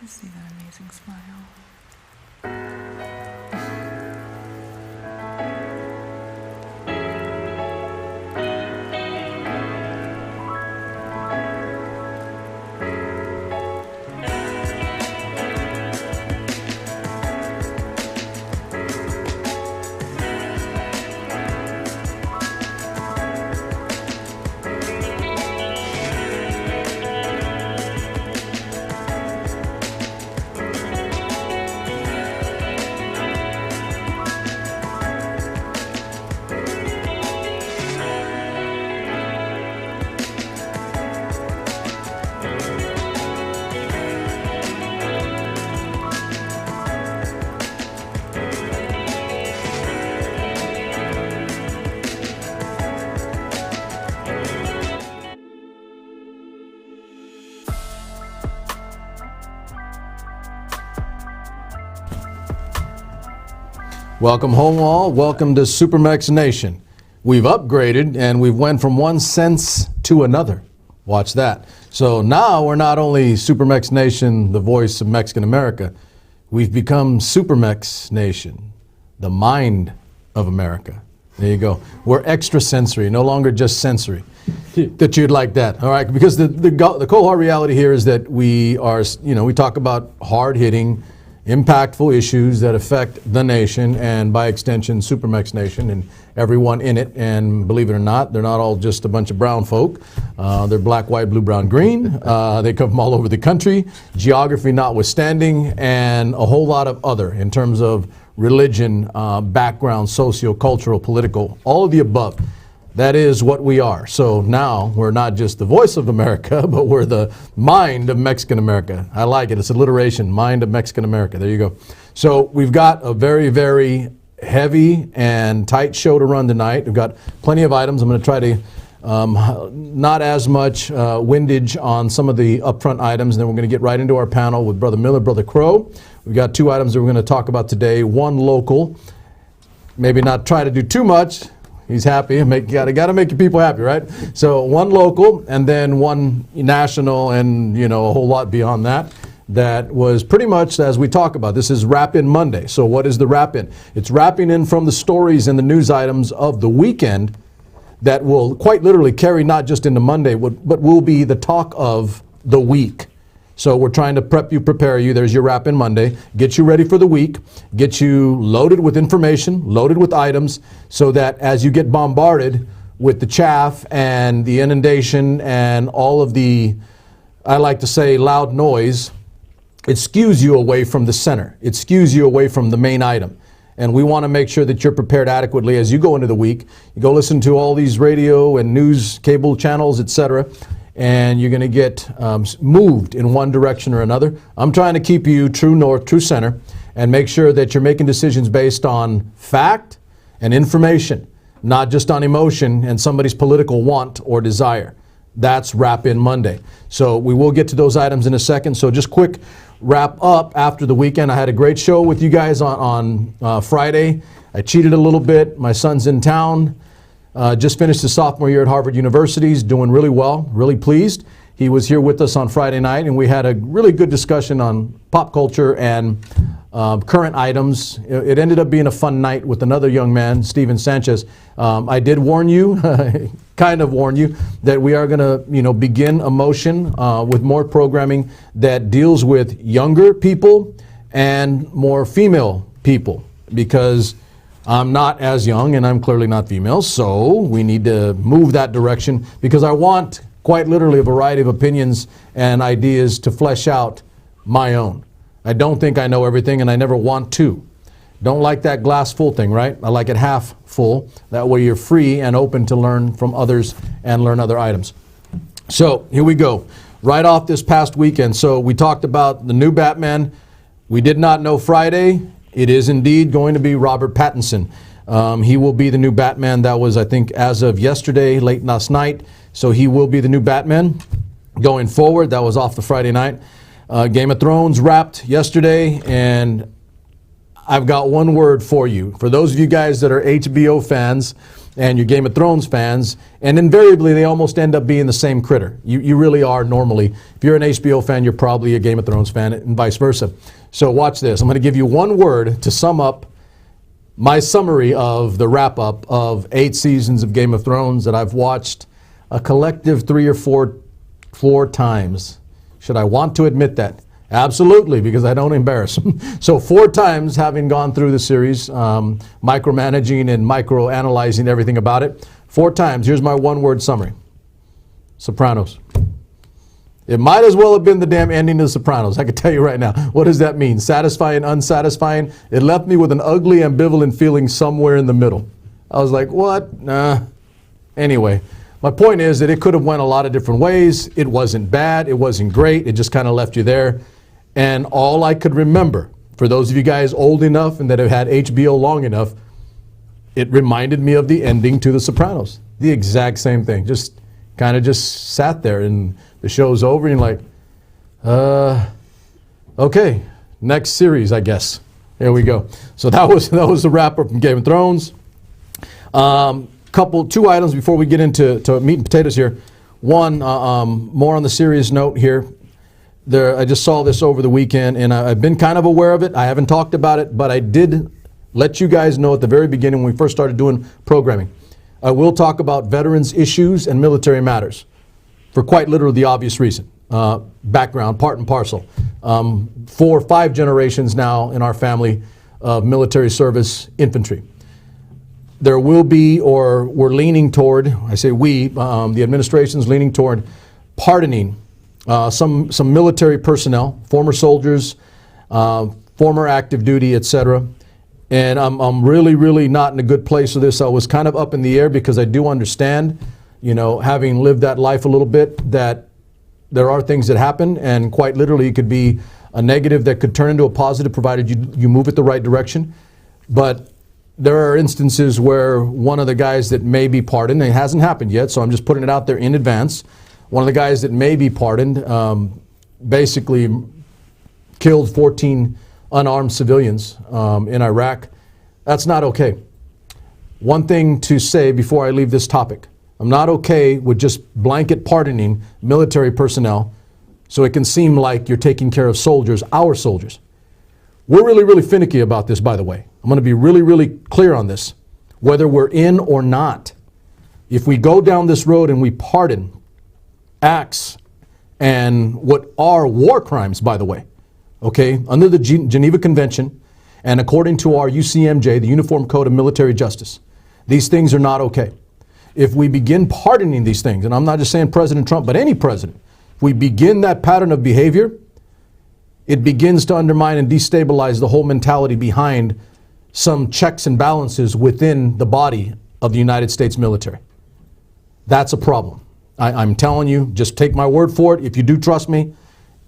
I see that amazing smile. Welcome home all, welcome to SuperMex Nation. We've upgraded and we've went from one sense to another. Watch that. So now we're not only SuperMex Nation, the voice of Mexican America, we've become SuperMex Nation, the mind of America. There you go. We're extrasensory, no longer just sensory. That you'd like that, all right? Because the cold hard reality here is that we are, we talk about hard-hitting, impactful issues that affect the nation and by extension SuperMex Nation and everyone in it. And believe it or not, they're not all just a bunch of brown folk. They're black, white, blue, brown, green. They come from all over the country, geography notwithstanding, and a whole lot of other in terms of religion, background, socio-cultural, political, all of the above. That is what we are. So now we're not just the voice of America, but we're the mind of Mexican America. I like it. It's alliteration, mind of Mexican America. There you go. So we've got a very, very heavy and tight show to run tonight. We've got plenty of items. I'm going to try to not as much windage on some of the upfront items. And then we're going to get right into our panel with Brother Miller, Brother Crow. We've got two items that we're going to talk about today. One local, maybe not try to do too much. He's happy. Got to make your people happy, right? So one local and then one national and, a whole lot beyond that. That was pretty much, as we talk about, this is Wrap-In Monday. So what is the wrap-in? It's wrapping in from the stories and the news items of the weekend that will quite literally carry not just into Monday, but will be the talk of the week. So we're trying to prepare you. There's your Wrap-In Monday. Get you ready for the week. Get you loaded with information, loaded with items, so that as you get bombarded with the chaff and the inundation and all of the, I like to say, loud noise, it skews you away from the center. It skews you away from the main item. And we want to make sure that you're prepared adequately as you go into the week. You go listen to all these radio and news, cable channels, etc., and you're going to get moved in one direction or another. I'm trying to keep you true north, true center, and make sure that you're making decisions based on fact and information, not just on emotion and somebody's political want or desire. That's Wrap-In Monday. So we will get to those items in a second. So just quick wrap up after the weekend. I had a great show with you guys on Friday. I cheated a little bit. My son's in town. Just finished his sophomore year at Harvard University. He's doing really well, really pleased. He was here with us on Friday night, and we had a really good discussion on pop culture and current items. It ended up being a fun night with another young man, Steven Sanchez. I did warn you, kind of warn you, that we are going to, begin a motion with more programming that deals with younger people and more female people, because I'm not as young and I'm clearly not female, so we need to move that direction because I want quite literally a variety of opinions and ideas to flesh out my own. I don't think I know everything and I never want to. Don't like that glass full thing, right? I like it half full. That way you're free and open to learn from others and learn other items. So here we go. Right off this past weekend. So we talked about the new Batman. We did not know Friday. It is indeed going to be Robert Pattinson. He will be the new Batman. That was, I think, as of yesterday, late last night. So he will be the new Batman going forward. That was off the Friday night. Game of Thrones wrapped yesterday, and I've got one word for you. For those of you guys that are HBO fans and you're Game of Thrones fans, and invariably they almost end up being the same critter. You really are normally. If you're an HBO fan, you're probably a Game of Thrones fan, and vice versa. So watch this. I'm going to give you one word to sum up my summary of the wrap-up of 8 seasons of Game of Thrones that I've watched a collective 3 or 4 times. Should I want to admit that? Absolutely, because I don't embarrass them. So 4 times having gone through the series, micromanaging and microanalyzing everything about it. 4 times. Here's my one-word summary. Sopranos. It might as well have been the damn ending of The Sopranos. I can tell you right now. What does that mean? Satisfying, unsatisfying? It left me with an ugly, ambivalent feeling somewhere in the middle. I was like, what? Nah. Anyway, my point is that it could have went a lot of different ways. It wasn't bad. It wasn't great. It just kind of left you there. And all I could remember, for those of you guys old enough and that have had HBO long enough, it reminded me of the ending to The Sopranos. The exact same thing. Just kind of just sat there and the show's over and you're like, okay, next series, I guess. Here we go. So that was the wrap-up from Game of Thrones. 2 items before we get into meat and potatoes here. One, more on the serious note here. I just saw this over the weekend, and I've been kind of aware of it. I haven't talked about it, but I did let you guys know at the very beginning when we first started doing programming. I will talk about veterans issues and military matters for quite literally the obvious reason. Background, part and parcel. 4 or 5 generations now in our family of military service infantry. There will be, or we're leaning toward, I say we, the administration's leaning toward pardoning some military personnel, former soldiers, former active duty, etc. And I'm really, really not in a good place with this. I was kind of up in the air because I do understand, having lived that life a little bit, that there are things that happen, and quite literally it could be a negative that could turn into a positive provided you move it the right direction. But there are instances where one of the guys that may be pardoned, and it hasn't happened yet, so I'm just putting it out there in advance, one of the guys that may be pardoned basically killed 14 unarmed civilians in Iraq. That's not okay. One thing to say before I leave this topic. I'm not okay with just blanket pardoning military personnel so it can seem like you're taking care of soldiers, our soldiers. We're really, really finicky about this, by the way. I'm going to be really, really clear on this, whether we're in or not. If we go down this road and we pardon acts and what are war crimes, by the way, okay, under the Geneva Convention and according to our UCMJ, the Uniform Code of Military Justice, these things are not okay. If we begin pardoning these things, and I'm not just saying President Trump, but any president, if we begin that pattern of behavior, it begins to undermine and destabilize the whole mentality behind some checks and balances within the body of the United States military. That's a problem. I'm telling you, just take my word for it. If you do trust me,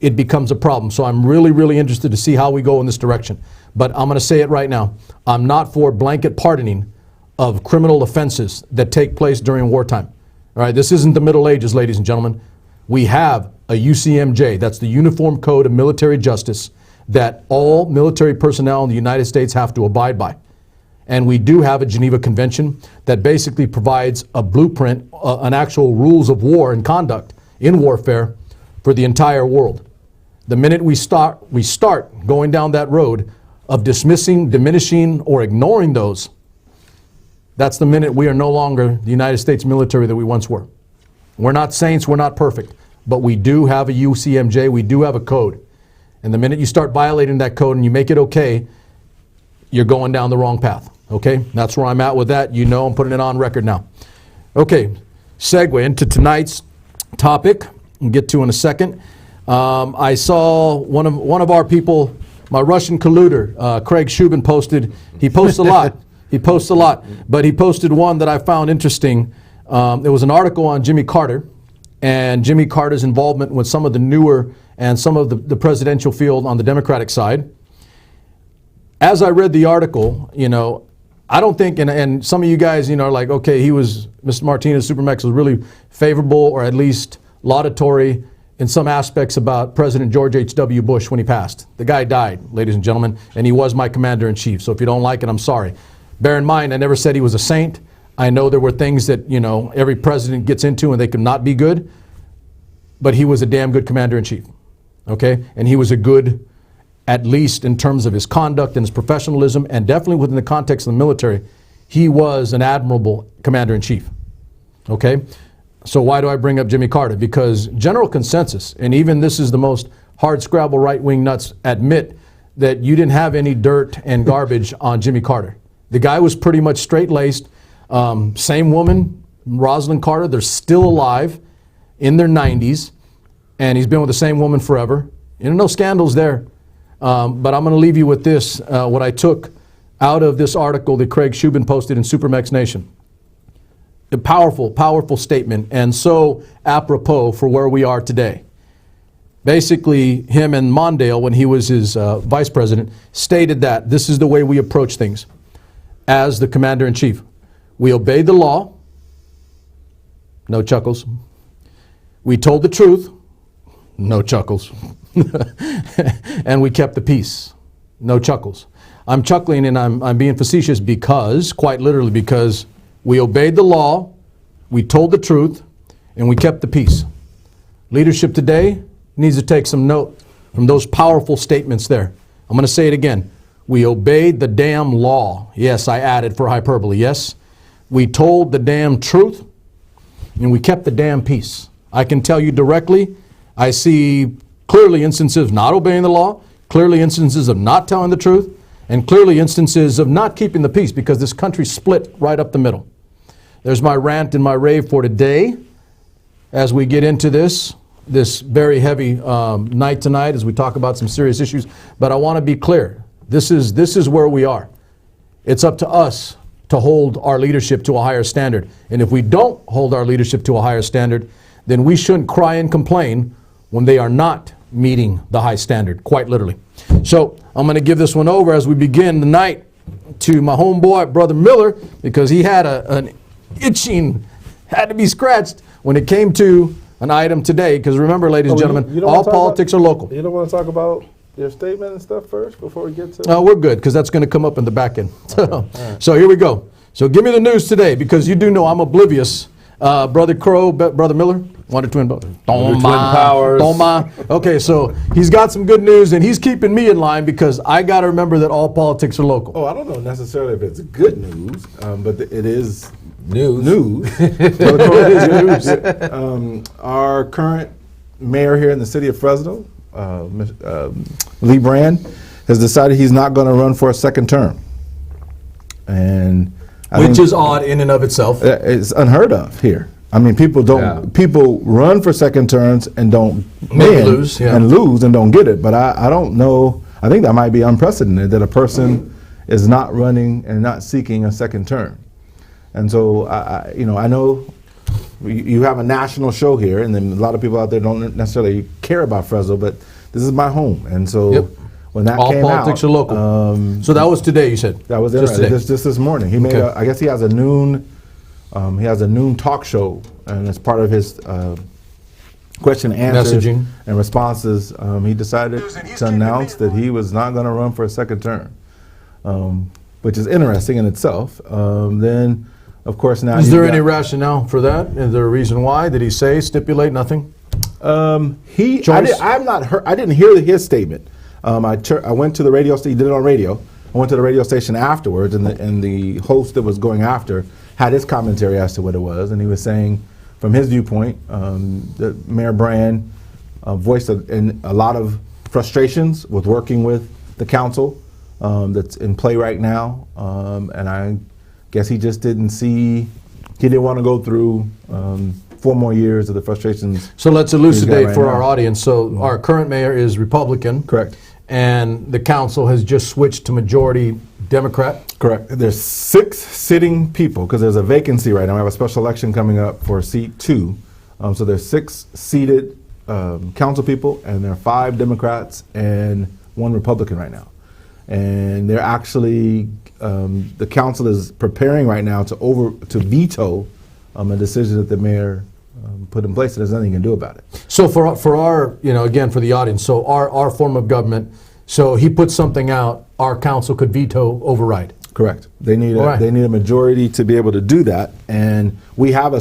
it becomes a problem. So I'm really, really interested to see how we go in this direction. But I'm going to say it right now. I'm not for blanket pardoning of criminal offenses that take place during wartime. All right, this isn't the Middle Ages, ladies and gentlemen. We have a UCMJ, that's the Uniform Code of Military Justice, that all military personnel in the United States have to abide by. And we do have a Geneva Convention that basically provides a blueprint, an actual rules of war and conduct in warfare for the entire world. The minute we start going down that road of dismissing, diminishing, or ignoring those, that's the minute we are no longer the United States military that we once were. We're not saints, we're not perfect, but we do have a UCMJ, we do have a code. And the minute you start violating that code and you make it okay, you're going down the wrong path, okay? That's where I'm at with that. You know I'm putting it on record now. Okay, segue into tonight's topic. We'll get to in a second. I saw one of our people, my Russian colluder, Craig Shubin posted. He posts a lot. He posts a lot. But he posted one that I found interesting. It was an article on Jimmy Carter and Jimmy Carter's involvement with some of the newer and some of the presidential field on the Democratic side. As I read the article, I don't think, and some of you guys, are like, okay, Mr. Martinez, SuperMex was really favorable or at least laudatory in some aspects about President George H.W. Bush when he passed. The guy died, ladies and gentlemen, and he was my commander-in-chief. So if you don't like it, I'm sorry. Bear in mind, I never said he was a saint. I know there were things that, you know, every president gets into and they could not be good, but he was a damn good commander-in-chief, okay? And he was a good, at least in terms of his conduct and his professionalism, and definitely within the context of the military, he was an admirable commander-in-chief, okay? So why do I bring up Jimmy Carter? Because general consensus, and even this is the most hard-scrabble right-wing nuts admit that you didn't have any dirt and garbage on Jimmy Carter. The guy was pretty much straight-laced. Same woman, Rosalind Carter, they're still alive in their 90s, and he's been with the same woman forever. You know, no scandals there. But I'm going to leave you with this, what I took out of this article that Craig Shubin posted in SuperMex Nation. A powerful, powerful statement, and so apropos for where we are today. Basically, him and Mondale, when he was his vice president, stated that this is the way we approach things as the commander-in-chief. We obeyed the law, no chuckles. We told the truth, no chuckles. And we kept the peace, no chuckles. I'm chuckling and I'm being facetious because, quite literally, because we obeyed the law, we told the truth, and we kept the peace. Leadership today needs to take some note from those powerful statements there. I'm going to say it again. We obeyed the damn law. Yes, I added for hyperbole. Yes, we told the damn truth, and we kept the damn peace. I can tell you directly, I see clearly instances of not obeying the law, clearly instances of not telling the truth, and clearly instances of not keeping the peace because this country split right up the middle. There's my rant and my rave for today as we get into this very heavy night tonight as we talk about some serious issues. But I want to be clear. This is where we are. It's up to us to hold our leadership to a higher standard. And if we don't hold our leadership to a higher standard, then we shouldn't cry and complain when they are not meeting the high standard, quite literally. So I'm going to give this one over as we begin tonight to my homeboy, Brother Miller, because he had an itching, had to be scratched when it came to an item today. Because remember, ladies and gentlemen, all politics are local. You don't want to talk about your statement and stuff first before we get to we're good, because that's going to come up in the back end. So here we go. So give me the news today, because you do know I'm oblivious. Brother Crow, Brother Miller, one or twin brothers. Twin powers. Okay, so he's got some good news, and he's keeping me in line because I got to remember that all politics are local. Oh, I don't know necessarily if it's good news, but it is News. Our current mayor here in the city of Fresno, Lee Brand, has decided he's not going to run for a second term. And which is odd in and of itself. It's unheard of here. I mean, people run for second terms and don't lose and don't get it. But I don't know. I think that might be unprecedented that a person is not running and not seeking a second term. And so I know you have a national show here, and then a lot of people out there don't necessarily care about Fresno, but this is my home, and so. When that all came politics out, are local. So that was today, you said? That was just this morning. He made. I guess he has a noon. He has a noon talk show, and as part of his question and answers messaging and responses, he decided to announce that he was not going to run for a second term, which is interesting in itself. Then, of course, now is there any rationale for that? Is there a reason why? Did he say stipulate nothing? I didn't hear his statement. I went to the radio station. He did it on radio. I went to the radio station afterwards, and the host that was going after had his commentary as to what it was, and he was saying, from his viewpoint, that Mayor Brand voiced a lot of frustrations with working with the council that's in play right now, and I guess he just didn't want to go through 4 more years of the frustrations. So let's elucidate for our audience. So our current mayor is Republican. Correct. And the council has just switched to majority Democrat. Correct. There's 6 sitting people because there's a vacancy right now. We have a special election coming up for seat 2. So there's 6 seated council people, and there are 5 Democrats and 1 Republican right now. And they're actually the council is preparing right now to veto a decision that the mayor put in place, and there's nothing you can do about it. So for our, again, for the audience, so our form of government, so he puts something out, our council could veto, override. Correct. They need All right. they need a majority to be able to do that, and we have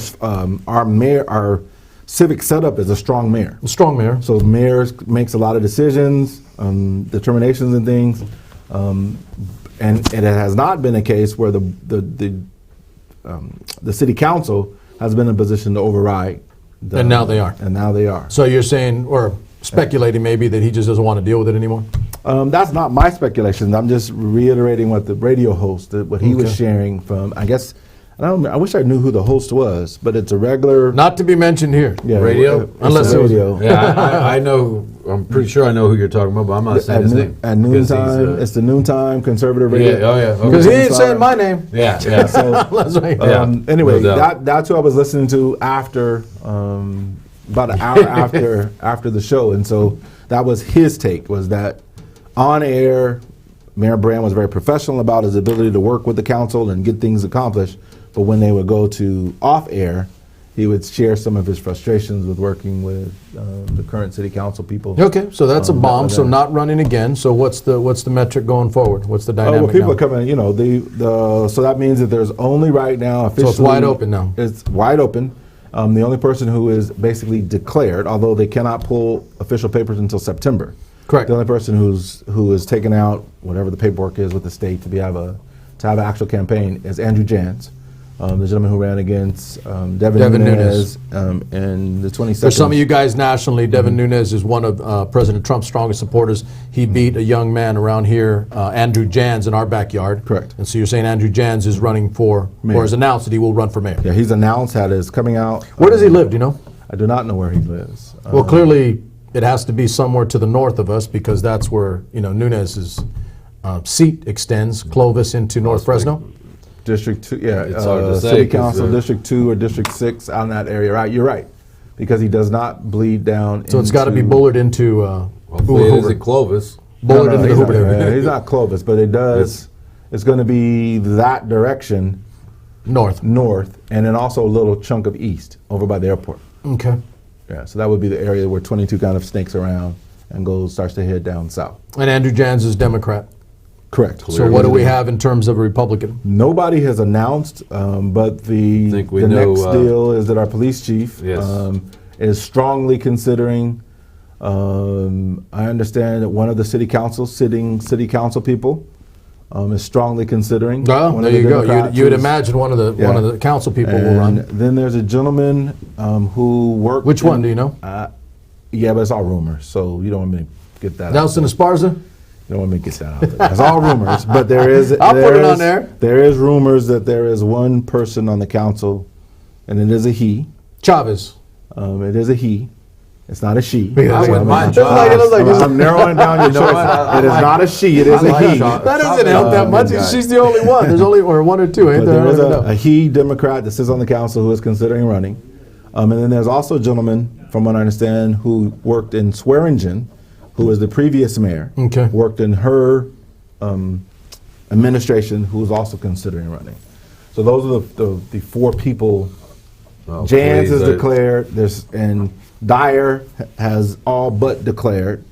our mayor, our civic setup is a strong mayor. A strong mayor. So the mayor makes a lot of decisions, determinations, and things, and it has not been a case where the city council has been in a position to override. And now they are. And now they are. So you're saying, or speculating maybe, that he just doesn't want to deal with it anymore? That's not my speculation. I'm just reiterating what the radio host, what he was sharing from, I guess, I wish I knew who the host was, but it's a regular. Not to be mentioned here. Yeah, Radio? Unless it was radio. Yeah, I know. I'm pretty sure I know who you're talking about, but I'm not saying his name. At noontime, it's the noontime conservative radio. Yeah, oh yeah. Okay. Because he ain't saying my name. Yeah, yeah. So, That's right. anyway, No doubt. that's who I was listening to after, about an hour after the show, and so that was his take. Was that on air, Mayor Brand was very professional about his ability to work with the council and get things accomplished, but when they would go to off air, he would share some of his frustrations with working with the current city council people. Okay, so that's a bomb. So not running again. So what's the metric going forward? What's the dynamic well, people now? are coming. You know, so that means that there's only right now officially. So it's wide open now. It's wide open. The only person who is basically declared, although they cannot pull official papers until September. Correct. The only person who is taken out whatever the paperwork is with the state to have an actual campaign is Andrew Jans. The gentleman who ran against Devin Nunes in the 22nd. For some of you guys nationally, Devin Nunes is one of President Trump's strongest supporters. He beat a young man around here, Andrew Jans, in our backyard. Correct. And so you're saying Andrew Jans is running for, mayor. or has announced that he will run for mayor. Yeah, he's announced that is coming out. Where does he live, do you know? I do not know where he lives. Well, clearly it has to be somewhere to the north of us because that's where, Nunes's seat extends, Clovis into North Fresno. District 2, yeah, It's hard to say City 'cause, Council, District 2 or District 6 on that area, right? You're right, because he does not bleed down. So it's got to be bulleted into Hopefully it is Hoover. in Clovis. Bulleted into the he's Hoover not, area. he's not Clovis, but it does. It's going to be that direction North. north, and then also a little chunk of east over by the airport. Okay. Yeah, so that would be the area where 22 kind of snakes around and starts to head down south. And Andrew Jans is Democrat. Correct. So what do we have in terms of a Republican? Nobody has announced, but the think we next know, deal is that our police chief Yes. is strongly considering. I understand that one of the city council people is strongly considering. Well, one there of the you go. Democrats You would who's- imagine one of the council people will And run. then there's a gentleman who worked. Which one do you know? Yeah, but it's all rumors, so you don't want me to get that. Nelson Esparza? You don't want me to get that out there. It's all rumors, but there is. I'll put it on there. There is rumors that there is one person on the council, and it is a he. Chavez. It is a he. It's not a she. I wouldn't mind I'm narrowing down your choice. It is not a she. It is a he. That doesn't help that much. guy. She's the only one. There's only or one or two, ain't But there? there is I don't know. a he Democrat that sits on the council who is considering running. And then there's also a gentleman, from what I understand, who worked in Swearingen, who was the previous mayor. Okay. Worked in her administration, who is also considering running. So those are the four people. Well, Jans please, is declared. And Dyer has all but declared.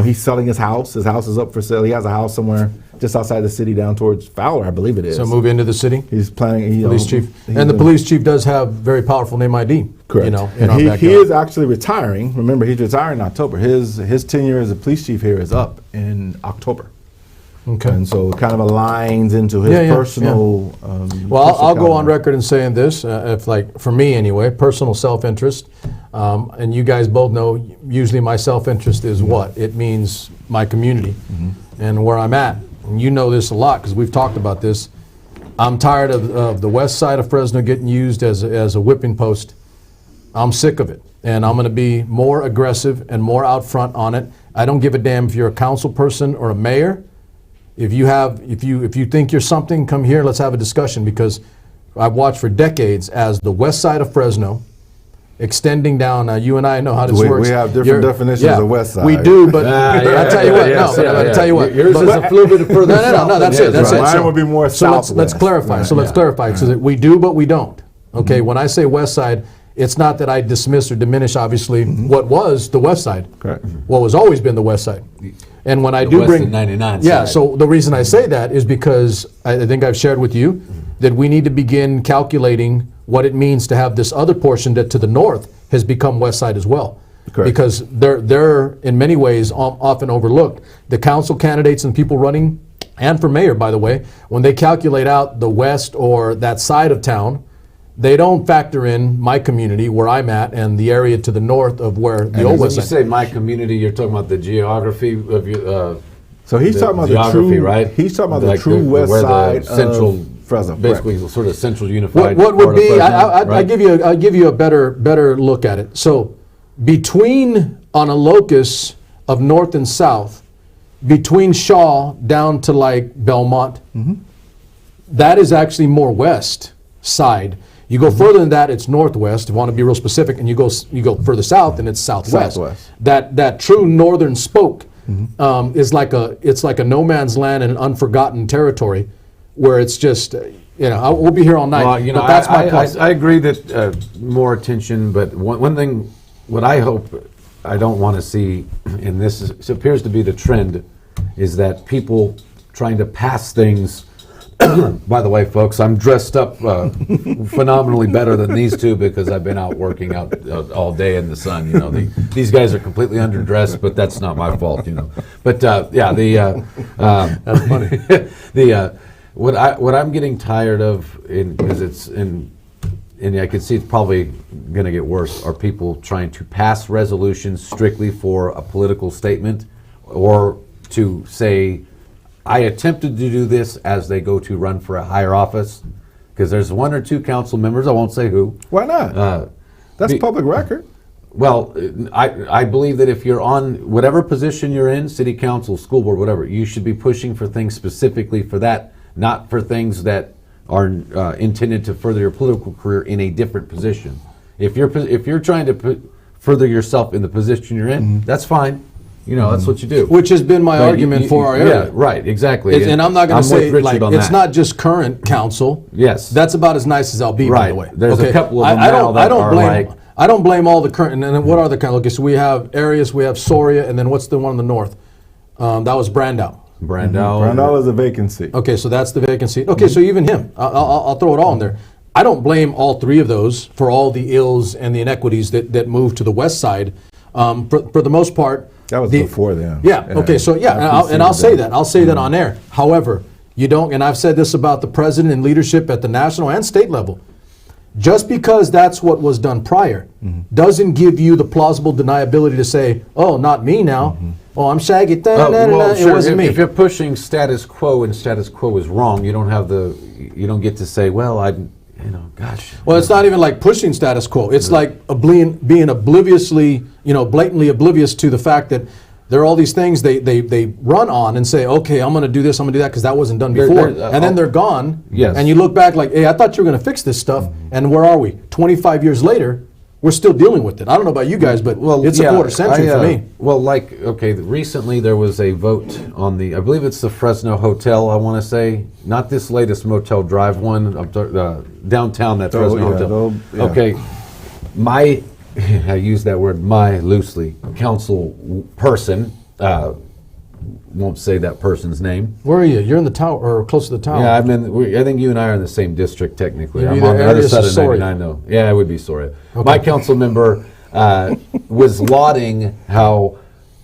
He's selling his house. His house is up for sale. He has a house somewhere just outside the city, down towards Fowler, I believe it is. So move into the city. He's planning. Police chief. And the police chief does have very powerful name ID. Correct. In And our he backyard. is actually retiring. Remember, he's retiring in October. His tenure as a police chief here is up in October. Okay. And so it kind of aligns into his Yeah, personal. Well, I'll go on calendar. record in saying this, for me anyway, personal self-interest, and you guys both know, usually my self-interest is what? It means my community and where I'm at. And you know this a lot because we've talked about this. I'm tired of the west side of Fresno getting used as a whipping post. I'm sick of it, and I'm going to be more aggressive and more out front on it. I don't give a damn if you're a council person or a mayor. If you think you're something, come here. Let's have a discussion because I've watched for decades as the west side of Fresno extending down. Now you and I know how this works. We have different definitions of west side. We do, but I tell you what. I tell you what. Yours is a little bit further south. No. That's it. That's it. Mine would be more So let's southwest. clarify. So let's clarify. So that we do, but we don't. Okay. When I say west side, it's not that I dismiss or diminish, obviously, what was the west side. Correct. What was always been the west side. And when I The do West bring and 99 yeah, side. so the reason I say that is because I think I've shared with you that we need to begin calculating what it means to have this other portion that to the north has become West Side as well. Correct. Because they're in many ways often overlooked. The council candidates and people running, and for mayor, by the way, when they calculate out the west or that side of town, they don't factor in my community where I'm at and the area to the north of where the old When West you Side. say my community, you're talking about the geography of your. So he's talking about the geography, true, right? he's talking about Like the true west where the side central, of Fresno. basically correct. sort of central unified. What would part of be? Fresno, I right? give you a better look at it. So between on a locus of north and south, between Shaw down to like Belmont, that is actually more west side. You go further than that, it's northwest. If you want to be real specific, and you go further south, and it's southwest. Southwest. That true northern spoke is like a no man's land and an unforgotten territory, where it's just we'll be here all night. Well, but that's my point. I agree that more attention, but one thing, what I hope I don't want to see, and this appears to be the trend, is that people trying to pass things. By the way, folks, I'm dressed up phenomenally better than these two because I've been out working out all day in the sun. These guys are completely underdressed, but that's not my fault. But yeah, That's funny. what I'm getting tired of, because it's and I can see it's probably going to get worse, are people trying to pass resolutions strictly for a political statement or to say, I attempted to do this as they go to run for a higher office, because there's one or two council members, I won't say who. Why not? That's public record. Well, I believe that if you're on whatever position you're in, city council, school board, whatever, you should be pushing for things specifically for that, not for things that are intended to further your political career in a different position. If you're trying to further yourself in the position you're in, that's fine. That's what you do. Which has been my argument for our area. Yeah, right, exactly. And I'm not going to say, with like, Richard on it's that. not just current council. Yes. That's about as nice as I'll be, by Right. the way. There's a couple of them I now don't, that I don't are blame, like- I don't blame all the current, and then what are the kind of, okay, so we have areas, we have Soria, and then what's the one in the north? That was Brandau. Brandau. Brandau is a vacancy. Okay, so that's the vacancy. Okay, so even him, I'll throw it all in there. I don't blame all three of those for all the ills and the inequities that moved to the west side. For the most part, That was before them. yeah. Okay. So yeah, and I'll say that. I'll say that on air. However, you don't. And I've said this about the president and leadership at the national and state level. Just because that's what was done prior, doesn't give you the plausible deniability to say, "Oh, not me now. Oh, I'm Shaggy." It Sure, wasn't me. if you're pushing status quo and status quo is wrong, you don't get to say, well, gosh. Well, it's not even like pushing status quo. It's like being obliviously, blatantly oblivious to the fact that there are all these things they run on and say, okay, I'm going to do this, I'm going to do that, because that wasn't done before. And then they're gone. Yes. And you look back like, hey, I thought you were going to fix this stuff. And where are we? 25 years later, we're still dealing with it. I don't know about you guys, but it's a quarter century for me. Well, recently there was a vote on I believe it's the Fresno Hotel, I want to say, not this latest Motel Drive one, downtown, that Fresno Hotel. yeah. Okay, I use that word "my" loosely, council person, won't say that person's name. Where are you? You're in the tower, or close to the tower. Yeah, I think you and I are in the same district technically. You're I'm either on the other Arias side or of Soria. 99 though. Yeah, it would be Soria. My council member was lauding how,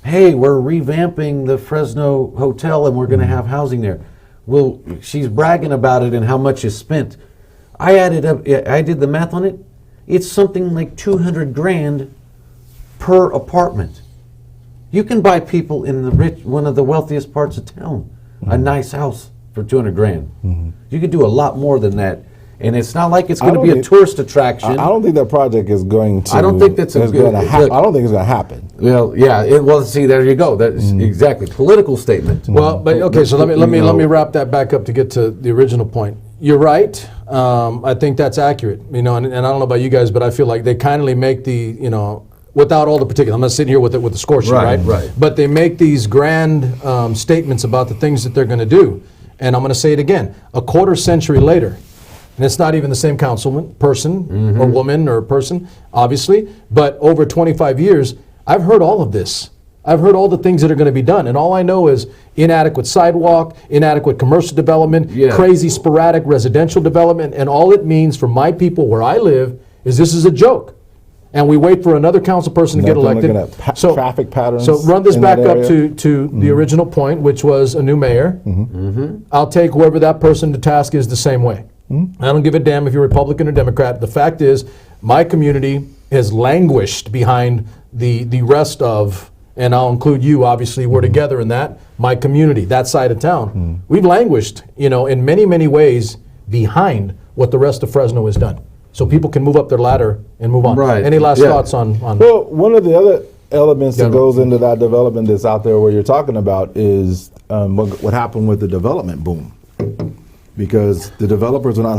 hey, we're revamping the Fresno Hotel and we're going to have housing there. Well, she's bragging about it and how much is spent. I added up, I did the math on it. It's something like $200,000 per apartment. You can buy people in one of the wealthiest parts of town, a nice house for $200,000. You could do a lot more than that, and it's not like it's going to be a tourist attraction. I don't think that project is going to. I don't think that's going to happen. I don't think it's going to happen. Well, yeah. See, there you go. That's exactly political statement. Well, but okay. So let me wrap that back up to get to the original point. You're right. I think that's accurate. And I don't know about you guys, but I feel like they kindly make without all the particulars. I'm not sitting here with the score sheet, right? Right. But they make these grand statements about the things that they're going to do. And I'm going to say it again. A quarter century later, and it's not even the same person or woman or person, obviously, but over 25 years, I've heard all of this. I've heard all the things that are going to be done, and all I know is inadequate sidewalk, inadequate commercial development, crazy sporadic residential development, and all it means for my people where I live is this is a joke. And we wait for another council person to get elected. Looking at traffic patterns. So run this back up area. to the original point, which was a new mayor. I'll take whoever that person to task is the same way. I don't give a damn if you're Republican or Democrat. The fact is, my community has languished behind the rest of, and I'll include you, obviously, we're together in that, my community, that side of town. We've languished, in many, many ways behind what the rest of Fresno has done. So people can move up their ladder and move on. Right. Any last thoughts on Well, one of the other elements that goes into that development that's out there where you're talking about is what happened with the development boom. Because the developers are not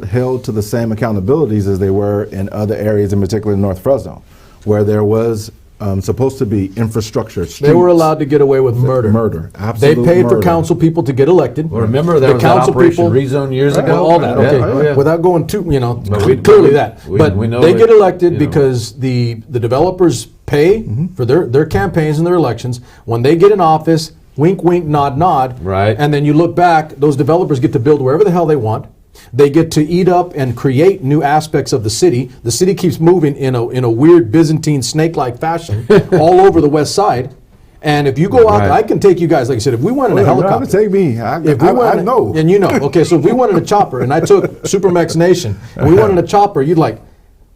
held to the same accountabilities as they were in other areas, in particular in North Fresno, where there was supposed to be infrastructure. They were allowed to get away with murder. Murder, They absolute paid for murder. council people to get elected. Well, remember there The was that council Operation people- Rezone years ago? All that, okay. Oh, yeah. Without going too, we- clearly that. we But know they that, get elected you know. because the developers pay for their campaigns and their elections. When they get in office, wink, wink, nod, nod. Right. And then you look back, those developers get to build wherever the hell they want. They get to eat up and create new aspects of the city. The city keeps moving in a weird Byzantine snake-like fashion all over the west side. And if you go out, Right. I can take you guys, like I said, if we went in a You don't have helicopter. to take me. If we went, I know. and you know, okay, so if we wanted a chopper, and I took SuperMex Nation, and we wanted a chopper, you'd like,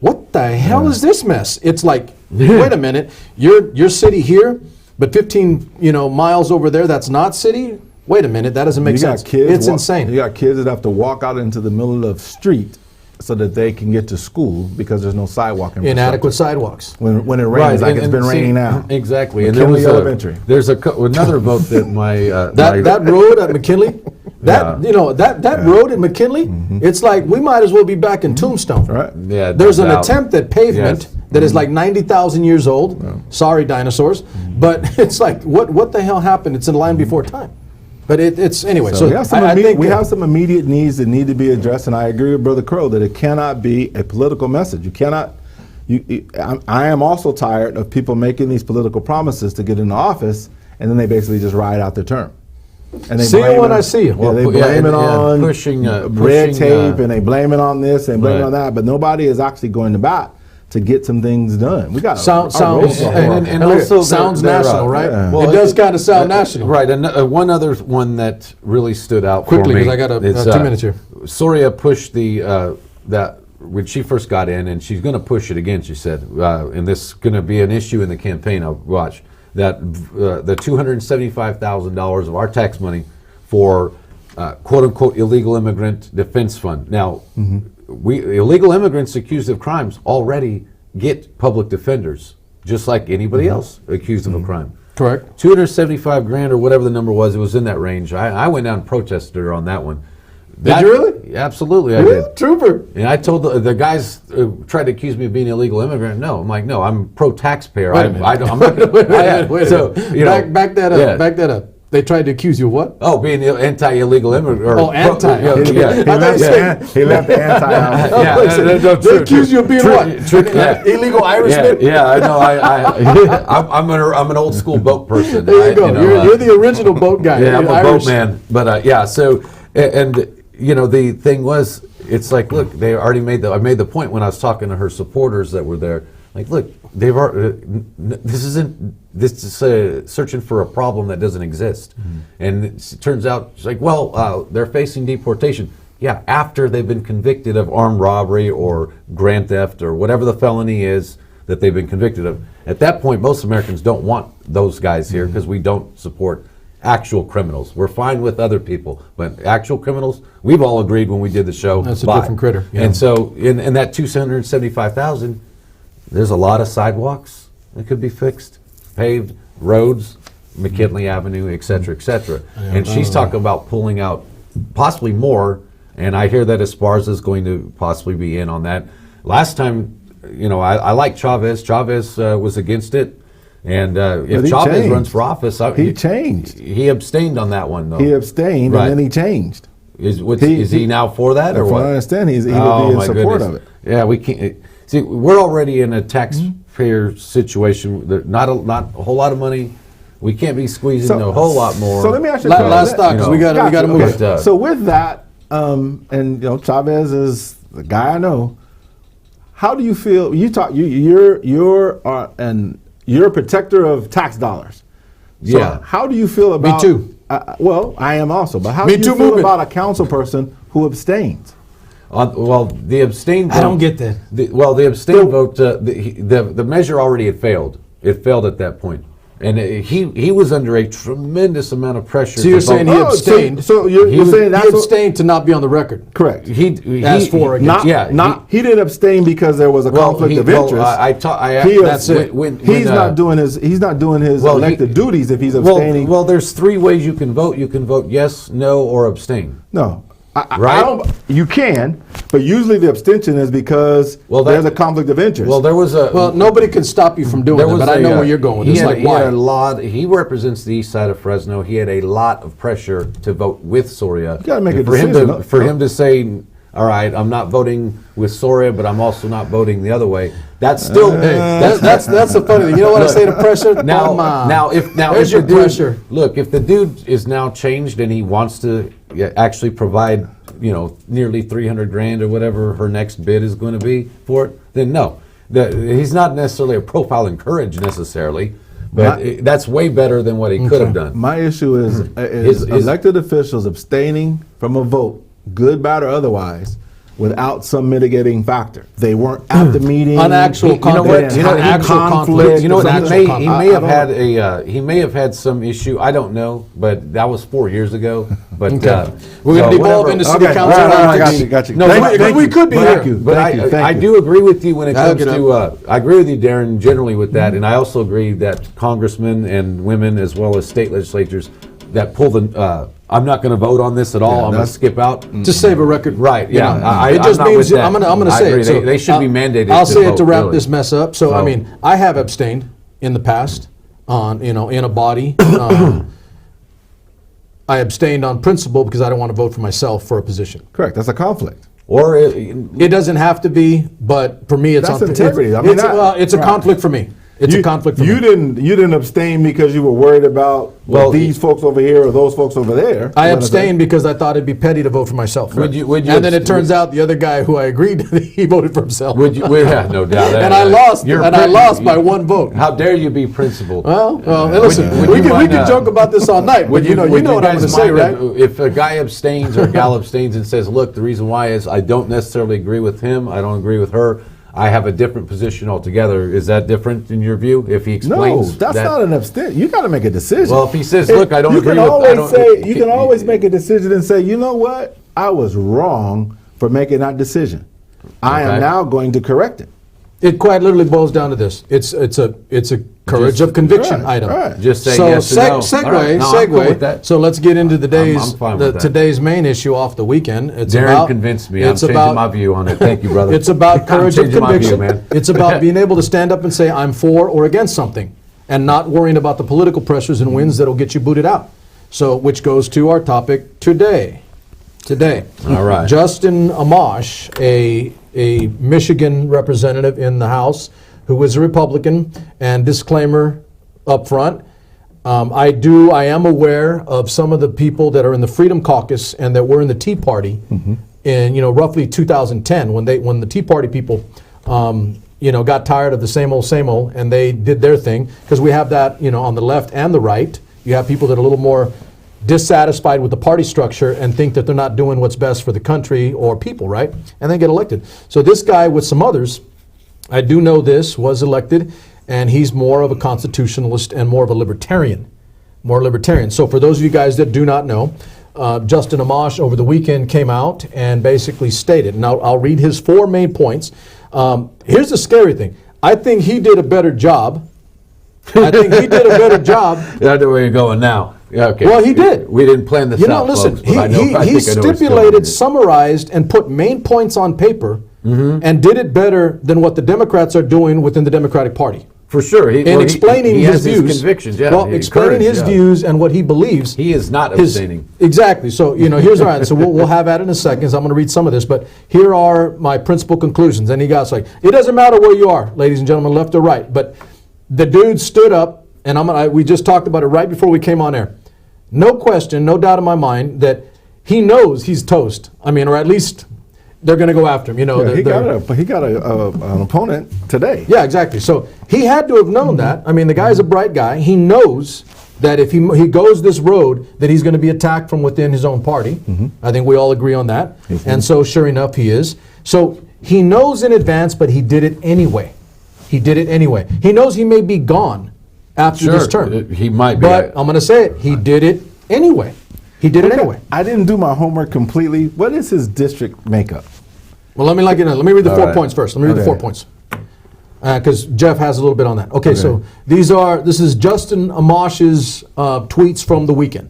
what the hell is this mess? It's like, wait a minute, your city here, but 15 miles over there, that's not city? Wait a minute, that doesn't make sense. It's insane. You got kids that have to walk out into the middle of the street so that they can get to school because there's no sidewalk infrastructure. Inadequate sidewalks. When it rains, like it's been raining now. Exactly. And McKinley there was Elementary. there's another vote that my That road at McKinley, that road at McKinley, it's like we might as well be back in Tombstone. Right. Yeah, There's no an doubt. attempt at pavement Yes. that is like 90,000 years old. Sorry, dinosaurs. But it's like, what the hell happened? It's in line before time. But it's anyway. So we have some I think we have some immediate needs that need to be addressed, and I agree with Brother Crow that it cannot be a political message. You cannot. I am also tired of people making these political promises to get into office, and then they basically just ride out their term. And they See you blame when it- I see you. Yeah, they Well, blame it yeah, on pushing, red pushing, tape, and they blame it on this and blame it Right. on that. But nobody is actually going to bat to get some things done. We got sounds roads are horrible. and look, also sounds they're, national, right? yeah. Well, it does kind of sound national. Right. And one other one that really stood out Quickly, for me. 'cause I got is, 2 minutes here. Soria pushed that when she first got in, and she's going to push it again. She said, and this is going to be an issue in the campaign. I'll watch that the $275,000 of our tax money for quote unquote illegal immigrant defense fund. Now, we illegal immigrants accused of crimes already get public defenders, just like anybody else accused of a crime. Correct. 275 grand or whatever the number was, it was in that range. I went down and protested her on that one. Did you really? Absolutely, I did. Trooper. And I told the guys tried to accuse me of being an illegal immigrant. No, I'm like, no, I'm pro-taxpayer. Wait a minute. I'm not. Wait a minute. So, you know, back that up. yeah. Back that up. They tried to accuse you of what? Oh, being anti-illegal immigrant. Or Oh, anti. Yeah, He left the anti out. Yeah, They true, accuse you of being true, what? true, yeah. Illegal Irishman? Yeah, I know. I'm an old school boat person. There you go. You're the original boat guy. Yeah, I'm You're a Irish. boatman. But yeah, so and the thing was, it's like, look, they already I made the point when I was talking to her supporters that were there. Like, look, they've already, this is searching for a problem that doesn't exist. And it turns out, it's like, well, they're facing deportation. Yeah, after they've been convicted of armed robbery or grand theft or whatever the felony is that they've been convicted of. At that point, most Americans don't want those guys here because we don't support actual criminals. We're fine with other people, but actual criminals, we've all agreed when we did the show. That's a bye. different critter, yeah. And so in that 275,000, there's a lot of sidewalks that could be fixed, paved, roads, McKinley Avenue, et cetera, et cetera. And she's talking about pulling out possibly more, and I hear that Esparza is going to possibly be in on that. Last time, I like Chavez. Chavez was against it. And if he Chavez changed. runs for office, He changed. He abstained on that one, though. He abstained, Right. and then he changed. Is he now for that, or From what? what I understand, he would Oh, be in my support goodness. of it. Yeah, we can't. See, we're already in a tax taxpayer situation. Not a whole lot of money. We can't be squeezing a whole lot more. So let me ask you last thought, because we got to move it. So with that, and Chavez is the guy I know. How do you feel? You're a protector of tax dollars. So Yeah. How do you feel about? Me too. Well, I am also. But how Me do too you feel movement. about a council person who abstains? Well, the abstain vote. I don't get that. The abstain vote. The measure already had failed. It failed at that point. And he was under a tremendous amount of pressure. So you're saying he abstained? So you're saying he abstained to not be on the record. Correct. As for against. He didn't abstain because there was a conflict of interest. That's it. He's not doing his elected duties if he's abstaining. Well, there's three ways you can vote. You can vote yes, no, or abstain. No. Right? You can, but usually the abstention is because there's a conflict of interest. Well, there was a. Well, nobody can stop you from doing it, but I know where you're going with this. He represents the east side of Fresno. He had a lot of pressure to vote with Soria. You got to make a decision. For him to say, all right, I'm not voting with Soria, but I'm also not voting the other way. That's still that's the funny thing. You know what I say to pressure? Now if your the dude, pressure. Look, if the dude is now changed and he wants to actually provide, nearly $300,000 or whatever her next bid is going to be for it, then no, he's not necessarily a profile in courage necessarily, but that's way better than what he could have done. My issue is elected officials abstaining from a vote, good, bad, or otherwise, without some mitigating factor. They weren't at the meeting. An actual conflict. He may have had some issue. I don't know, but that was 4 years ago. But we're going to devolve into city council. I got you. No, we could be here. But I do agree with you when it comes to. I agree with you, Darren, generally with that, and I also agree that congressmen and women, as well as state legislatures, that pull the. I'm not going to vote on this at all. I'm going to skip out. To save a record. Right, yeah. It just means I'm going to say it. So they should be mandated. I'll say it to wrap this mess up. So, I mean, I have abstained in the past on, in a body. I abstained on principle because I don't want to vote for myself for a position. Correct. That's a conflict. Or it doesn't have to be, but for me, it's that's integrity. It's a conflict for me. It's a conflict for me. You didn't abstain because you were worried about these folks over here or those folks over there. I abstained because I thought it'd be petty to vote for myself. Would you and then it turns out the other guy who I agreed he voted for himself. Yeah, no doubt. And I lost. I lost by one vote. How dare you be principled? Well, listen. We can joke about this all night. But you know what I'm going to say, right? If a guy abstains or a gal abstains and says, "Look, the reason why is I don't necessarily agree with him. I don't agree with her. I have a different position altogether." Is that different in your view? If he explains, no, that's not an abstain. You got to make a decision. Well, if he says, "Look, I don't agree with," you can always make a decision and say, "You know what? I was wrong for making that decision. I am now going to correct it." It quite literally boils down to this. It's a courage of conviction item. Right. Just say so yes or no. Segue. So let's get into I'm today's main issue off the weekend. Darren convinced me. I'm changing my view on it. Thank you, brother. It's about courage of conviction. My view, man. It's about being able to stand up and say I'm for or against something, and not worrying about the political pressures and winds that'll get you booted out. So, which goes to our topic today. All right. Justin Amash, a Michigan representative in the House who is a Republican, and disclaimer up front, I am aware of some of the people that are in the Freedom Caucus and that were in the Tea Party in roughly 2010 when the Tea Party people got tired of the same old and they did their thing, because we have that on the left and the right. You have people that are a little more dissatisfied with the party structure and think that they're not doing what's best for the country or people, right? And they get elected. So this guy with some others, I do know this, was elected, and he's more of a constitutionalist and more of a libertarian. So for those of you guys that do not know, Justin Amash over the weekend came out and basically stated, and I'll read his 4 main points. Here's the scary thing. I think he did a better job. That's the way you're going now. Yeah, okay. Well, he did. We didn't plan this out, listen, folks, he stipulated, summarized, and put main points on paper, and did it better than what the Democrats are doing within the Democratic Party. For sure. In explaining he his has views. convictions, yeah. Well, explaining his views and what he believes. He is not abstaining. Exactly. So, here's all right. So we'll have that in a second. So I'm going to read some of this. But here are my principal conclusions. And he got like, it doesn't matter where you are, ladies and gentlemen, left or right. But the dude stood up, and we just talked about it right before we came on air. No question, no doubt in my mind that he knows he's toast. Or at least they're going to go after him. He got an opponent today. Yeah, exactly. So he had to have known that. The guy's a bright guy. He knows that if he goes this road, that he's going to be attacked from within his own party. I think we all agree on that. And so sure enough, he is. So he knows in advance, but he did it anyway. He knows he may be gone after this term. He might be. But I'm going to say it. He did it anyway. He did it anyway. I didn't do my homework completely. What is his district makeup? Well, let me read the 4 points first. Let me read the 4 points. Because Jeff has a little bit on that. Okay, so this is Justin Amash's tweets from the weekend.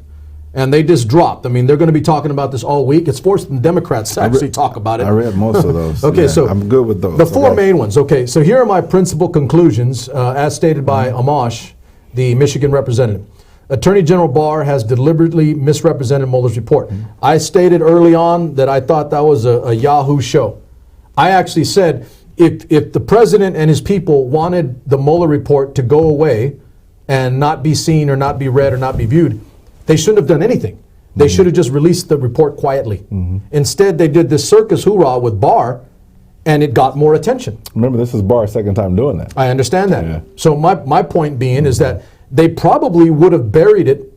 And they just dropped. They're going to be talking about this all week. It's forcing Democrats to actually talk about it. I read most of those. Okay, so I'm good with those. The four main ones. Okay, so here are my principal conclusions as stated by Amash, the Michigan representative. Attorney General Barr has deliberately misrepresented Mueller's report. I stated early on that I thought that was a Yahoo show. I actually said if the president and his people wanted the Mueller report to go away and not be seen or not be read or not be viewed, they shouldn't have done anything. They should have just released the report quietly. Instead, they did this circus hoorah with Barr, and it got more attention. Remember, this is Barr's second time doing that. I understand that. Yeah. So my point being is that they probably would have buried it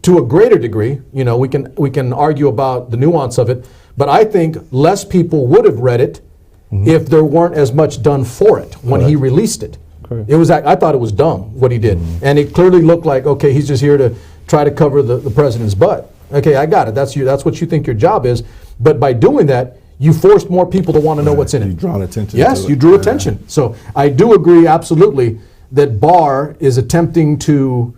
to a greater degree. We can argue about the nuance of it, but I think less people would have read it if there weren't as much done for it when he released it. Correct. I thought it was dumb what he did, and it clearly looked like, okay, he's just here to try to cover the president's butt. Okay, I got it. That's what you think your job is. But by doing that, you forced more people to want to know what's in it. You drawn attention. Yes, you drew attention. So I do agree absolutely that Barr is attempting to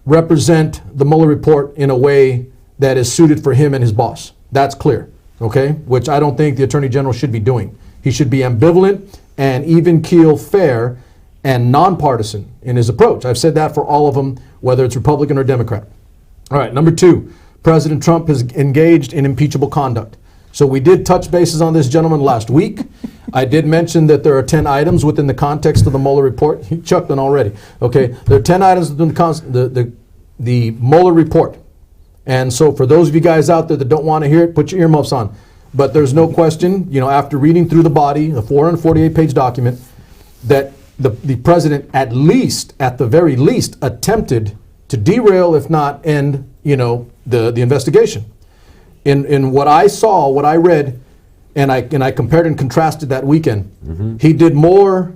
represent the Mueller report in a way that is suited for him and his boss. That's clear, okay? Which I don't think the Attorney General should be doing. He should be ambivalent and even keel fair and nonpartisan in his approach. I've said that for all of them, whether it's Republican or Democrat. All right, number two, President Trump has engaged in impeachable conduct. So we did touch bases on this gentleman last week. I did mention that there are 10 items within the context of the Mueller report. He chucked one already. Okay, there are 10 items within the Mueller report. And so for those of you guys out there that don't want to hear it, put your earmuffs on. But there's no question, after reading through the body, a 448-page document, that the president at the very least, attempted to derail, if not end, the investigation. In what I saw, what I read, and I compared and contrasted that weekend, he did more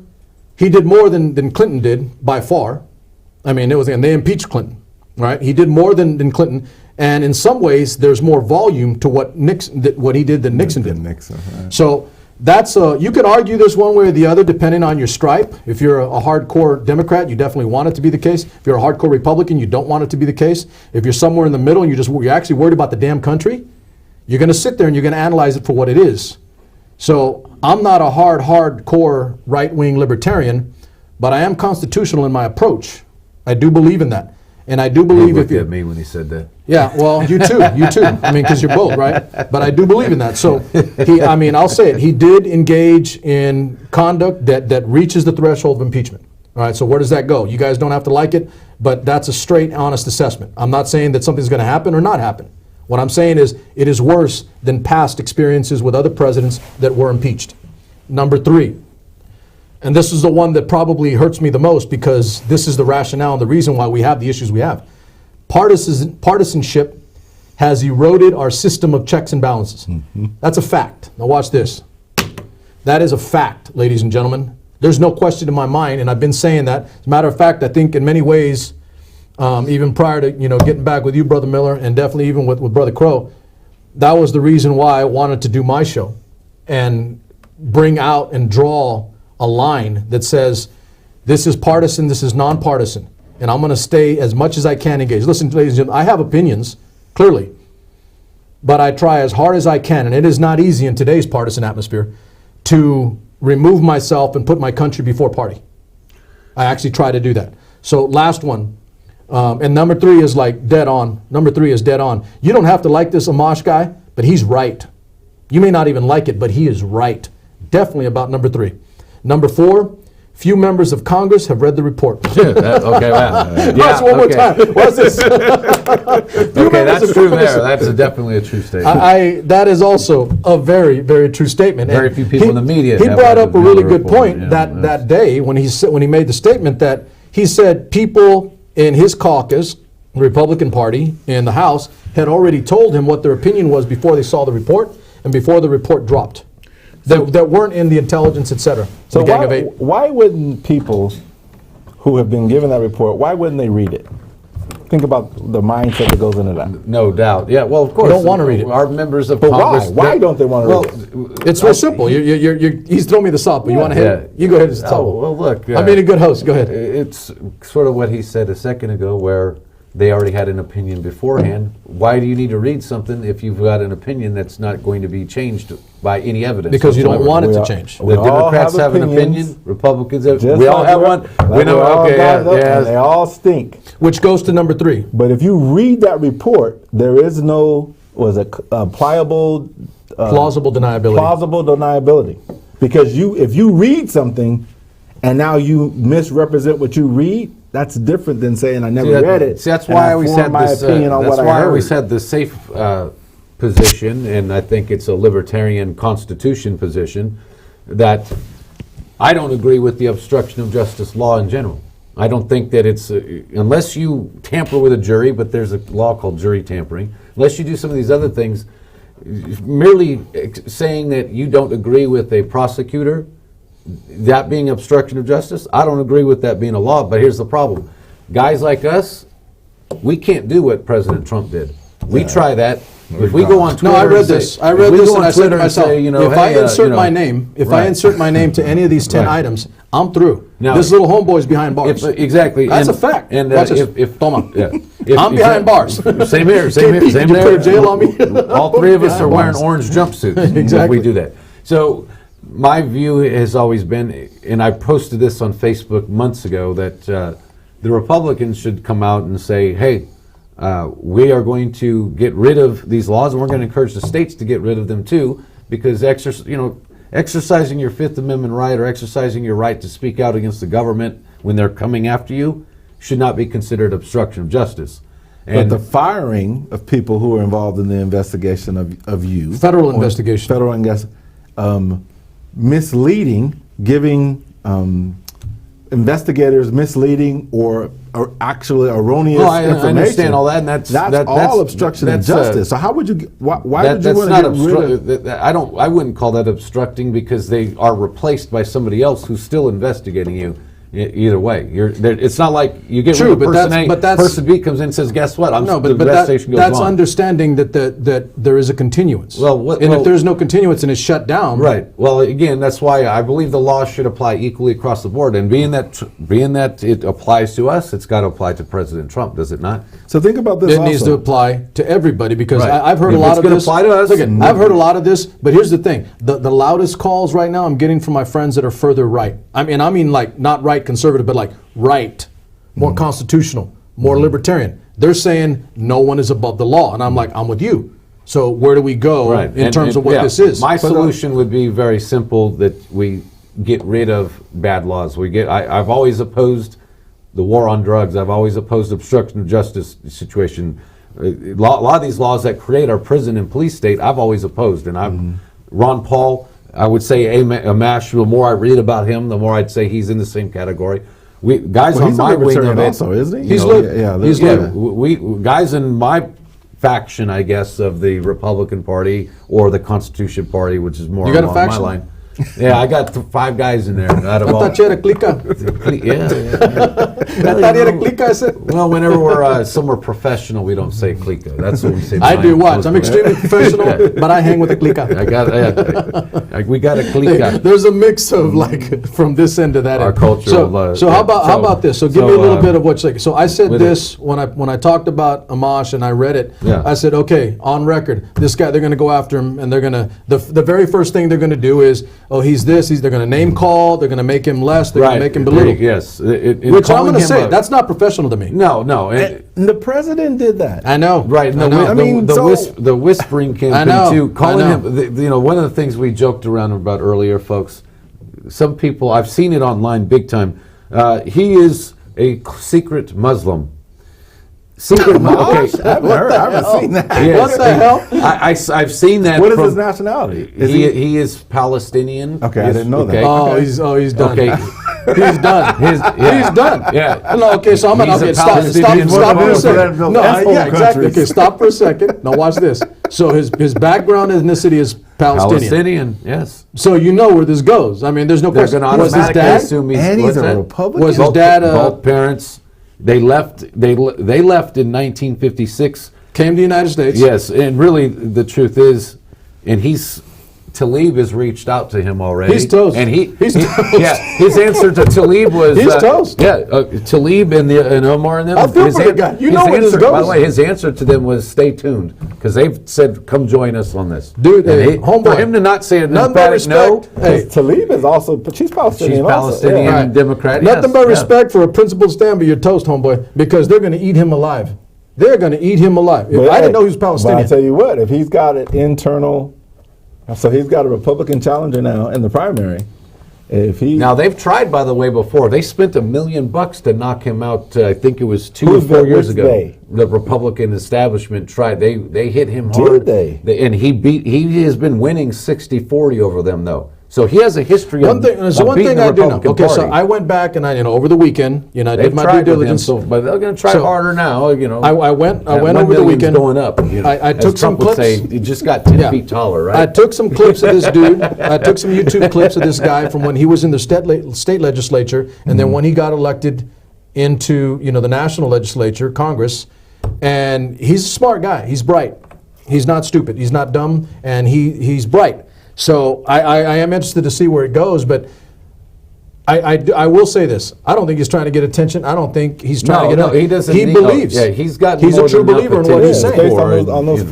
than Clinton did by far. And they impeached Clinton, right? He did more than Clinton, and in some ways, there's more volume to what he did than Nixon did. Right. So that's you can argue this one way or the other depending on your stripe. If you're a hardcore Democrat, you definitely want it to be the case. If you're a hardcore Republican, you don't want it to be the case. If you're somewhere in the middle and you're actually worried about the damn country, you're going to sit there and you're going to analyze it for what it is. So I'm not a hardcore right-wing libertarian, but I am constitutional in my approach. I do believe in that. And I do believe if you at me when he said that. Yeah, well, you too. Because you're both, right? But I do believe in that. So I'll say it. He did engage in conduct that reaches the threshold of impeachment. All right, so where does that go? You guys don't have to like it, but that's a straight, honest assessment. I'm not saying that something's going to happen or not happen. What I'm saying is it is worse than past experiences with other presidents that were impeached. Number three, and this is the one that probably hurts me the most because this is the rationale and the reason why we have the issues we have. Partisanship has eroded our system of checks and balances. That's a fact. Now watch this. That is a fact, ladies and gentlemen. There's no question in my mind, and I've been saying that. As a matter of fact, I think in many ways, even prior to getting back with you, Brother Miller, and definitely even with Brother Crow, that was the reason why I wanted to do my show and bring out and draw a line that says this is partisan, this is nonpartisan, and I'm going to stay as much as I can engaged. Listen, ladies and gentlemen, I have opinions, clearly, but I try as hard as I can, and it is not easy in today's partisan atmosphere to remove myself and put my country before party. I actually try to do that. So last one, and number 3 is like dead on. Number 3 is dead on. You don't have to like this Amash guy, but he's right. You may not even like it, but he is right. Definitely about number 3. Number 4, few members of Congress have read the report. Okay, wow. Watch one more time. What's this? Okay, that's true there. That's definitely a true statement. That is also a very, very true statement. Very And few people in the media He have brought read up a really the good report. point Yeah, that day when he made the statement that he said people in his caucus, the Republican Party in the House, had already told him what their opinion was before they saw the report and before the report dropped. That weren't in the intelligence, et cetera. So the Gang of Eight. why wouldn't people who have been given that report, why wouldn't they read it? Think about the mindset that goes into that. No doubt. Yeah, well, of course. don't wanna read it. Our members of But Congress. why don't they want to read it? It's real simple. He's throwing me the softball. You want to hit it? You go ahead and tell. Oh, well, look. I'm being a good host. Go ahead. It's sort of what he said a second ago, where they already had an opinion beforehand. Why do you need to read something if you've got an opinion that's not going to be changed by any evidence? Because you don't whatsoever? want it to We change. We The all Democrats have have an opinions, opinion. Republicans have. Just We all like have we're- one. like We know. we're all Okay. gathered up, Yeah. and they all stink. Which goes to number 3. But if you read that report, there is no plausible deniability. Because if you read something and now you misrepresent what you read, that's different than saying I never read it. See, that's and why I we formed said my this. opinion on That's what I why heard. we said the safe position, and I think it's a libertarian constitution position, that I don't agree with the obstruction of justice law in general. I don't think that it's, unless you tamper with a jury, but there's a law called jury tampering, unless you do some of these other things, merely saying that you don't agree with a prosecutor, that being obstruction of justice, I don't agree with that being a law, but here's the problem. Guys like us, we can't do what President Trump did. We try that. If we go on Twitter, No, I read and say- this. I if read we this go and on I said to Twitter and myself, say, you know, if I hey, insert you know, my name, if I right. insert my name to any of these 10 Right. items, I'm through. Now- This little homeboy's behind bars. Exactly. That's And- a fact. And Watch this. if Toma. yeah. I'm behind bars. Same here. Same here. KP, Same did you there. put a jail on me? All 3 of us Behind are wearing bars. orange jumpsuits. Exactly. If we do that. So my view has always been, and I posted this on Facebook months ago, that the Republicans should come out and say, hey, we are going to get rid of these laws, and we're going to encourage the states to get rid of them too, because exercising your Fifth Amendment right or exercising your right to speak out against the government when they're coming after you should not be considered obstruction of justice. But the firing of people who were involved in the investigation of you, Federal investigation. federal misleading, giving investigators misleading or actually erroneous I information. understand all that, and that's all obstruction of justice. So how would you? Why would you want to get rid of? I wouldn't call that obstructing, because they are replaced by somebody else who's still investigating you. Either way, it's not like you get True, rid of but person that's- A, but that's- person B comes in and says, "Guess what? No, the but investigation goes that's on." understanding that there is a continuance. Well, if there's no continuance and it's shut down, Right. Well, again, that's why I believe the law should apply equally across the board. And being that it applies to us, it's got to apply to President Trump, does it not? So think about this. it also. needs to apply to everybody, because Right. I've heard If a lot it's of gonna this. apply to us, Look, I've heard a lot of this, but here's the thing: the loudest calls right now I'm getting from my friends that are further right. I mean like not right conservative, but like right, more constitutional, more libertarian. They're saying no one is above the law, and I'm like, I'm with you. So where do we go in terms of what this is? My solution would be very simple: that we get rid of bad laws. I've always opposed the war on drugs. I've always opposed obstruction of justice situation. A lot of these laws that create our prison and police state, I've always opposed. And Ron Paul, I would say Amash. The more I read about him, the more I'd say he's in the same category. Guys Well, on he's a my wing libertarian of it, also, isn't he? He's You know, lib. He's yeah. lib. we guys in my faction, I guess, of the Republican Party or the Constitution Party, which is more You got a along my faction? line. Yeah, I got 5 guys in there out of I all. thought you had a clica. Yeah. I thought you had a clica. I said. Well, whenever we're somewhere professional, we don't say clica. That's what we say. I do behind watch. closed I'm doors. extremely professional, but I hang with a clica. We got a Hey, clica. there's a mix of like from this end to that Our end. cultural, So how about this? So give me a little bit of what's like. So I said with this when I talked about Amash and I read it. Yeah. I said, okay, on record, this guy, they're going to go after him, and they're going to the very first thing they're going to do is, oh, he's this, they're going to name call, they're going to make him less, they're going to make him belittle. Yes. Which I'm going to say, that's not professional to me. No. And the president did that. I know. Right. I know. The whispering campaign, too. Calling him, one of the things we joked around about earlier, folks, some people, I've seen it online big time. He is a secret Muslim. Secret Muslim. Okay. I haven't seen that. Yes. What the hell? I've seen that. What is his nationality? He is Palestinian. Okay, I didn't know that. Oh, he's done. Okay. He's done. He's done. Yeah. No, okay, so I'm going to stop for a second. No, yeah, exactly. Okay, stop for a second. Now watch this. So his background ethnicity is Palestinian. Yes. So you know where this goes. I mean, there's no question. Was his dad? Assume he's a Republican. Was his dad? Both parents. They left. They left in 1956. Came to the United States. Yes, and really the truth is, and Talib has reached out to him already. He's toast. And he's toast. Yeah, his answer to Talib was he's toast. Yeah, Talib and Omar and them. I feel for the guy. You know where this goes. By the way, his answer to them was stay tuned because they've said come join us on this. Dude, homeboy, for him to not say an emphatic no. Hey, Talib is also, but she's Palestinian. She's Palestinian also. Democrat. Nothing but respect for a principled stand, but you're toast, homeboy, because they're going to eat him alive. They're going to eat him alive. I didn't know he was Palestinian. But I tell you what, if he's got an internal. So he's got a Republican challenger now in the primary. Now they've tried, by the way, before. They spent $1 million to knock him out. I think it was 2 or 4 years ago. The Republican establishment tried. They hit him hard. Did they? And he has been winning 60-40 over them though. So he has a history one of thing, one beating thing the I do know. Republican Okay, Party. so I went back and I, over the weekend, I did my due diligence. But they're going to try harder now. I went over the weekend. Going up. I took some clips. He just got 10 feet taller, right? I took some clips of this dude. I took some YouTube clips of this guy from when he was in the state legislature, and then when he got elected into the national legislature, Congress. And he's a smart guy. He's bright. He's not stupid. He's not dumb, and he's bright. So I am interested to see where it goes, but I will say this: I don't think he's trying to get attention. I don't think he's trying to get. No, he doesn't. He believes. He's got. He's a true believer in what he's saying. Based on those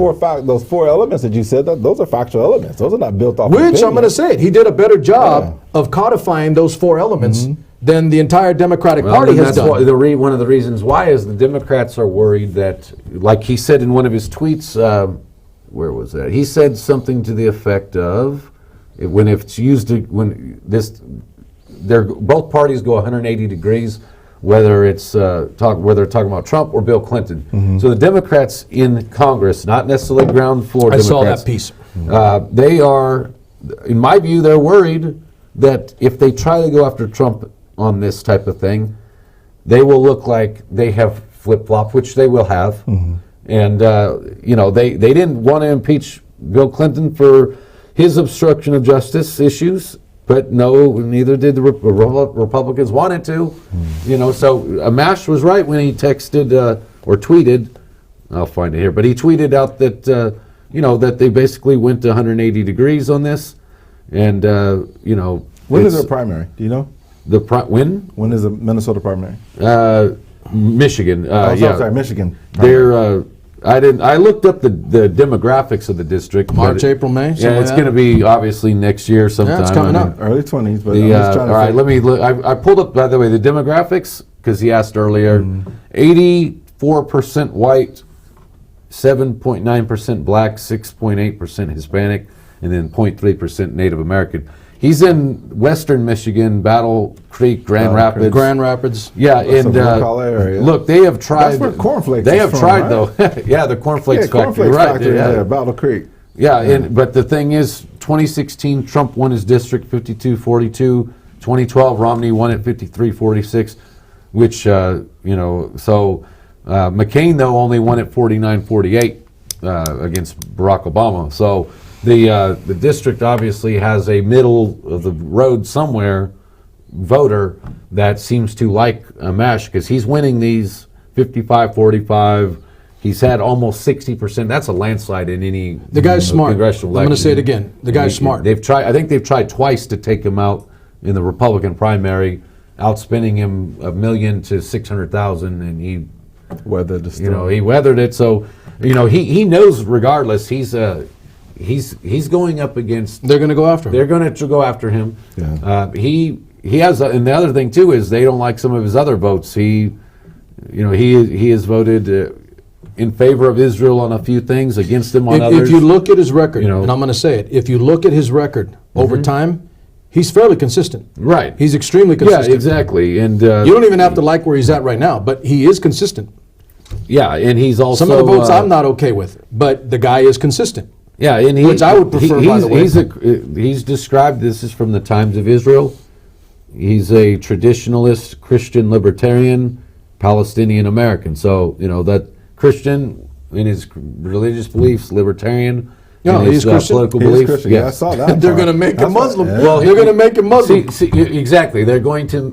four elements that you said, those are factual elements. Those are not built off. Which I'm going to say it. He did a better job of codifying those 4 elements than the entire Democratic Party has done. One of the reasons why is the Democrats are worried that, like he said in one of his tweets. Where was that? He said something to the effect of, both parties go 180 degrees, whether it's whether talking about Trump or Bill Clinton. So the Democrats in Congress, not necessarily ground floor Democrats. I saw that piece. They are, in my view, they're worried that if they try to go after Trump on this type of thing, they will look like they have flip-flopped, which they will have. And, they didn't want to impeach Bill Clinton for his obstruction of justice issues, but no, neither did the Republicans wanted to. So Amash was right when he texted or tweeted, I'll find it here, but he tweeted out that, that they basically went to 180 degrees on this. And, when is their primary? Do you know? When? When is the Minnesota primary? Michigan. Sorry, Michigan. They're. I looked up the demographics of the district. March, April, May. Yeah, it's going to be obviously next year sometime. Yeah, it's coming up. Early 20s. But all right, let me look. I pulled up, by the way, the demographics because he asked earlier. 84% white, 7.9% black, 6.8% Hispanic, and then 0.3% Native American. He's in western Michigan, Battle Creek, Grand Rapids. Grand Rapids. Yeah, That's and look, they have tried. That's where cornflakes. They have from, tried right? though. Yeah, the cornflakes factory. Cornflakes Right factory, there. Battle Creek. Yeah, but the thing is, 2016 Trump won his district 52-42. 2012 Romney won it 53-46, which so McCain though only won it 49-48 against Barack Obama. So. The district obviously has a middle of the road somewhere voter that seems to like Amash because he's winning these 55-45. He's had almost 60%. That's a landslide in any the guy's smart. Congressional election. I'm going to say it again. The guy's smart. They've tried. I think they've tried twice to take him out in the Republican primary, outspending him $1 million to $600,000, and he weathered the storm. He weathered it. So he knows regardless he's going up against. They're going to go after him. They're going to go after him. Yeah. He has, and the other thing too is they don't like some of his other votes. He has voted in favor of Israel on a few things, against him on others. If you look at his record, You know. and I'm going to say it, if you look at his record over time, he's fairly consistent. Right. He's extremely consistent. Yeah, exactly. And You don't even have to like where he's at right now, but he is consistent. yeah, and he's also Some of the votes I'm not okay with, but the guy is consistent. Yeah, and Which I would prefer, by the way. He's described, this is from the Times of Israel, he's a traditionalist, Christian libertarian, Palestinian American. So, that Christian in his religious beliefs, libertarian No, in his he's Christian. political He's beliefs. Christian. Yes. Yeah, I saw that. They're part. going to make That's him Muslim. right, yeah. Well, They're going to make him Muslim. See, exactly. They're going to,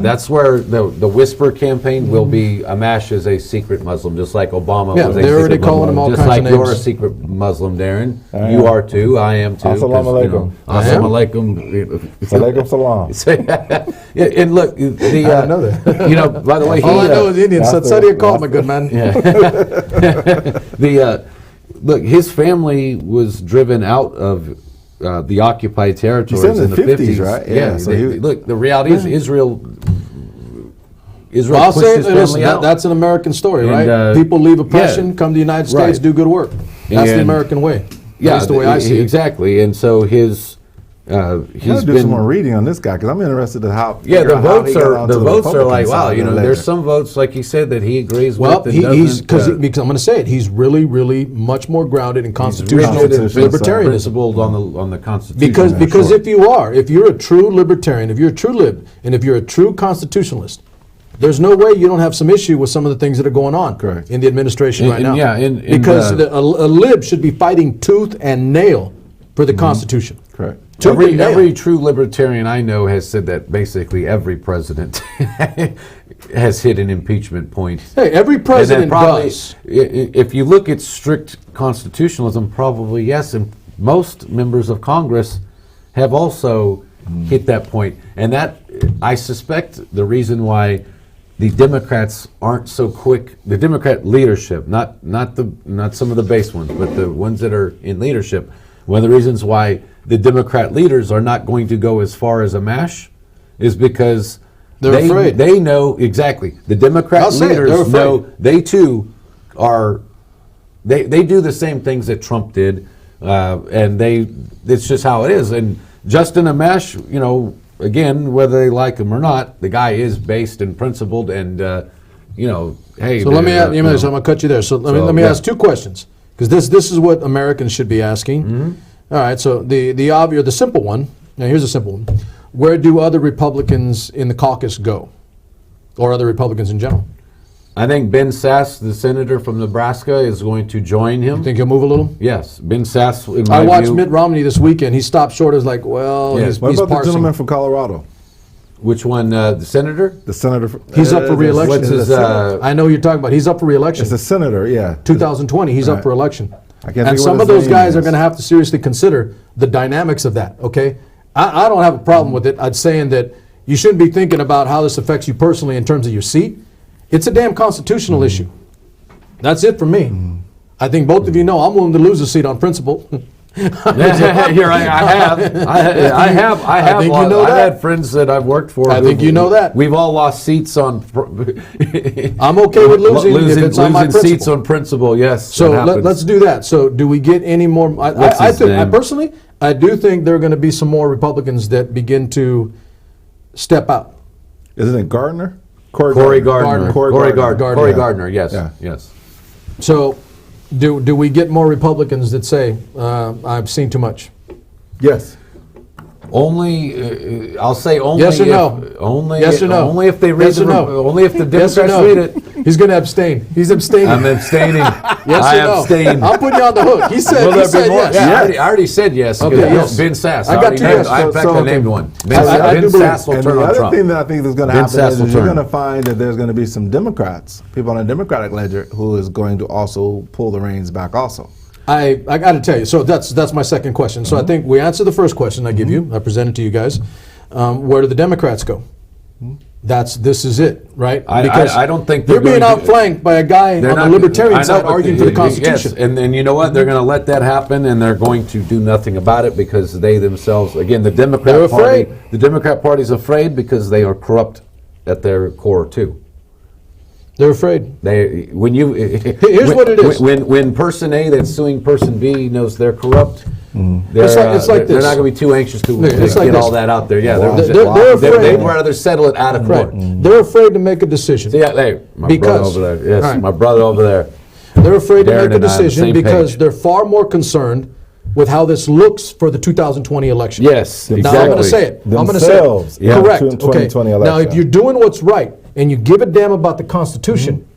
that's where the whisper campaign will be Amash is a secret Muslim, just like Obama Yeah, was a they're already secret calling Muslim. him all just kinds like of you're a names. secret Muslim, Darren. I You am. are too. I am too. 'cause, Assalamu you know, alaikum. Assalamu alaikum. Alaikum salam. Yeah, and look, I didn't know that. by the way, All I know is Indian. that's Satsadiya the- called my good man. Look, his family was driven out of the occupied territories He's in in the the 50s, right? Yeah, so look, the reality is Israel Well, I'll pushed say, his listen, family out. that's an American story, And, right? People leave oppression, yeah, come to the United States, right. do good work. That's the And- American way. Yeah, That's the way I see it. exactly. And so he's You gotta he's do been some more reading on this guy because I'm interested in how. yeah. figure The out how votes he got are onto the votes are Republican like wow. side You of know, the there's ledger. some votes like he said that he agrees Well, with. And he's doesn't, because I'm going to say it. He's really, really much more grounded in constitutional rigid and Constitutional libertarianism. principled on the Constitution. Because if you're a true libertarian, if you're a true lib, and if you're a true constitutionalist, there's no way you don't have some issue with some of the things that are going on Correct. in the administration right now. Because and, a lib should be fighting tooth and nail for the Constitution. Correct. Tooth and nail. Every true libertarian I know has said that basically every president has hit an impeachment point. Hey, every And then president probably, does. if you look at strict constitutionalism, probably yes, and most members of Congress have also hit that point. And that, I suspect, the reason why the Democrats aren't so quick, the Democrat leadership, not some of the base ones, but the ones that are in leadership, one of the reasons why the Democrat leaders are not going to go as far as Amash is because They're afraid. They know exactly. The Democrat I'll say it, they're leaders afraid. know they too are. They do the same things that Trump did, and it's just how it is. And Justin Amash, again, whether they like him or not, the guy is based and principled, and hey. So let me ask, I'm going to cut you there. So let me ask two questions, because this is what Americans should be asking. Mm-hmm. All right. So the obvious, the simple one. Now here's a simple one. Where do other Republicans in the caucus go, or other Republicans in general? I think Ben Sass, the senator from Nebraska, is going to join him. Think he'll move a little? Yes, Ben Sass. In my I watched view, Mitt Romney this weekend. He stopped short. As like, well, Yeah. he's What about the parsing. gentleman from Colorado? Which one? The senator? The senator. He's up for re-election. What's his? I know who you're talking about. He's up for re-election. It's a senator, yeah. 2020. He's up Right. for election. I can't think And of some what of his those name guys are is. going to have to seriously consider the dynamics of that. Okay, I don't have a problem with it. I'm saying that you shouldn't be thinking about how this affects you personally in terms of your seat. It's a damn constitutional issue. That's it for me. I think both of you know I'm willing to lose a seat on principle. Here I have. I have. think you know I've that. had friends that I've worked for. I think you know that. We've all lost seats on. I'm okay with losing if it's on my losing seats principle. on principle. Yes. So that happens. let's do that. So do we get any more? What's I his think, name? personally, I do think there are going to be some more Republicans that begin to step out. Isn't it Gardner? Corey Gardner. Corey Gardner. Corey Yeah. Gardner. Yes. Yeah. Yes. So do we get more Republicans that say, I've seen too much? Yes. Only, I'll say only. Yes or if, no? Only. Yes or no? Only if they read Yes or the. no? Only if the Yes or Democrats no? read it. He's going to abstain. He's abstaining. I'm abstaining. Yes I or no? abstain. I'm putting you on the hook. He said, Will he there be said more? yes. Yeah, I already said yes. Okay, because yes. Ben Sass. I got already two named- yes. I, in fact, I So- named one. I Ben, do Ben believe- Sass will And turn the on other Trump. thing that I think is going to Ben happen Sass is will you're turn. going to find that there's going to be some Democrats, people on the Democratic ledger, who is going to also pull the reins back also. I got to tell you, so that's my second question. So I think we answered the first question I give you. I presented to you guys. Where do the Democrats go? this is it, right? I don't think you're being going to- outflanked by a guy on the libertarian side arguing for the Constitution. Yes, and then you know what? They're going to let that happen, and they're going to do nothing about it because they themselves, again, the Democrat Party, the Democrat Party's afraid because they are corrupt at their core too. They're afraid. Here's what it is. When person A that's suing person B knows they're corrupt, It's like they're this. not going to be too anxious to Look, it's get like this. all that out there. Yeah, They're afraid. they'd rather settle it out of court. They're afraid to make a decision. See, hey, my brother over there. Yes, right. my brother over there. They're afraid to Darren make a and I on the decision same because page. they're far more concerned with how this looks for the 2020 election. Yes, Now exactly. I'm going to say it. I'm going to say Themselves, it. yeah. Correct. To the 2020 Okay. Now, if election. you're doing what's right and you give a damn about the Constitution,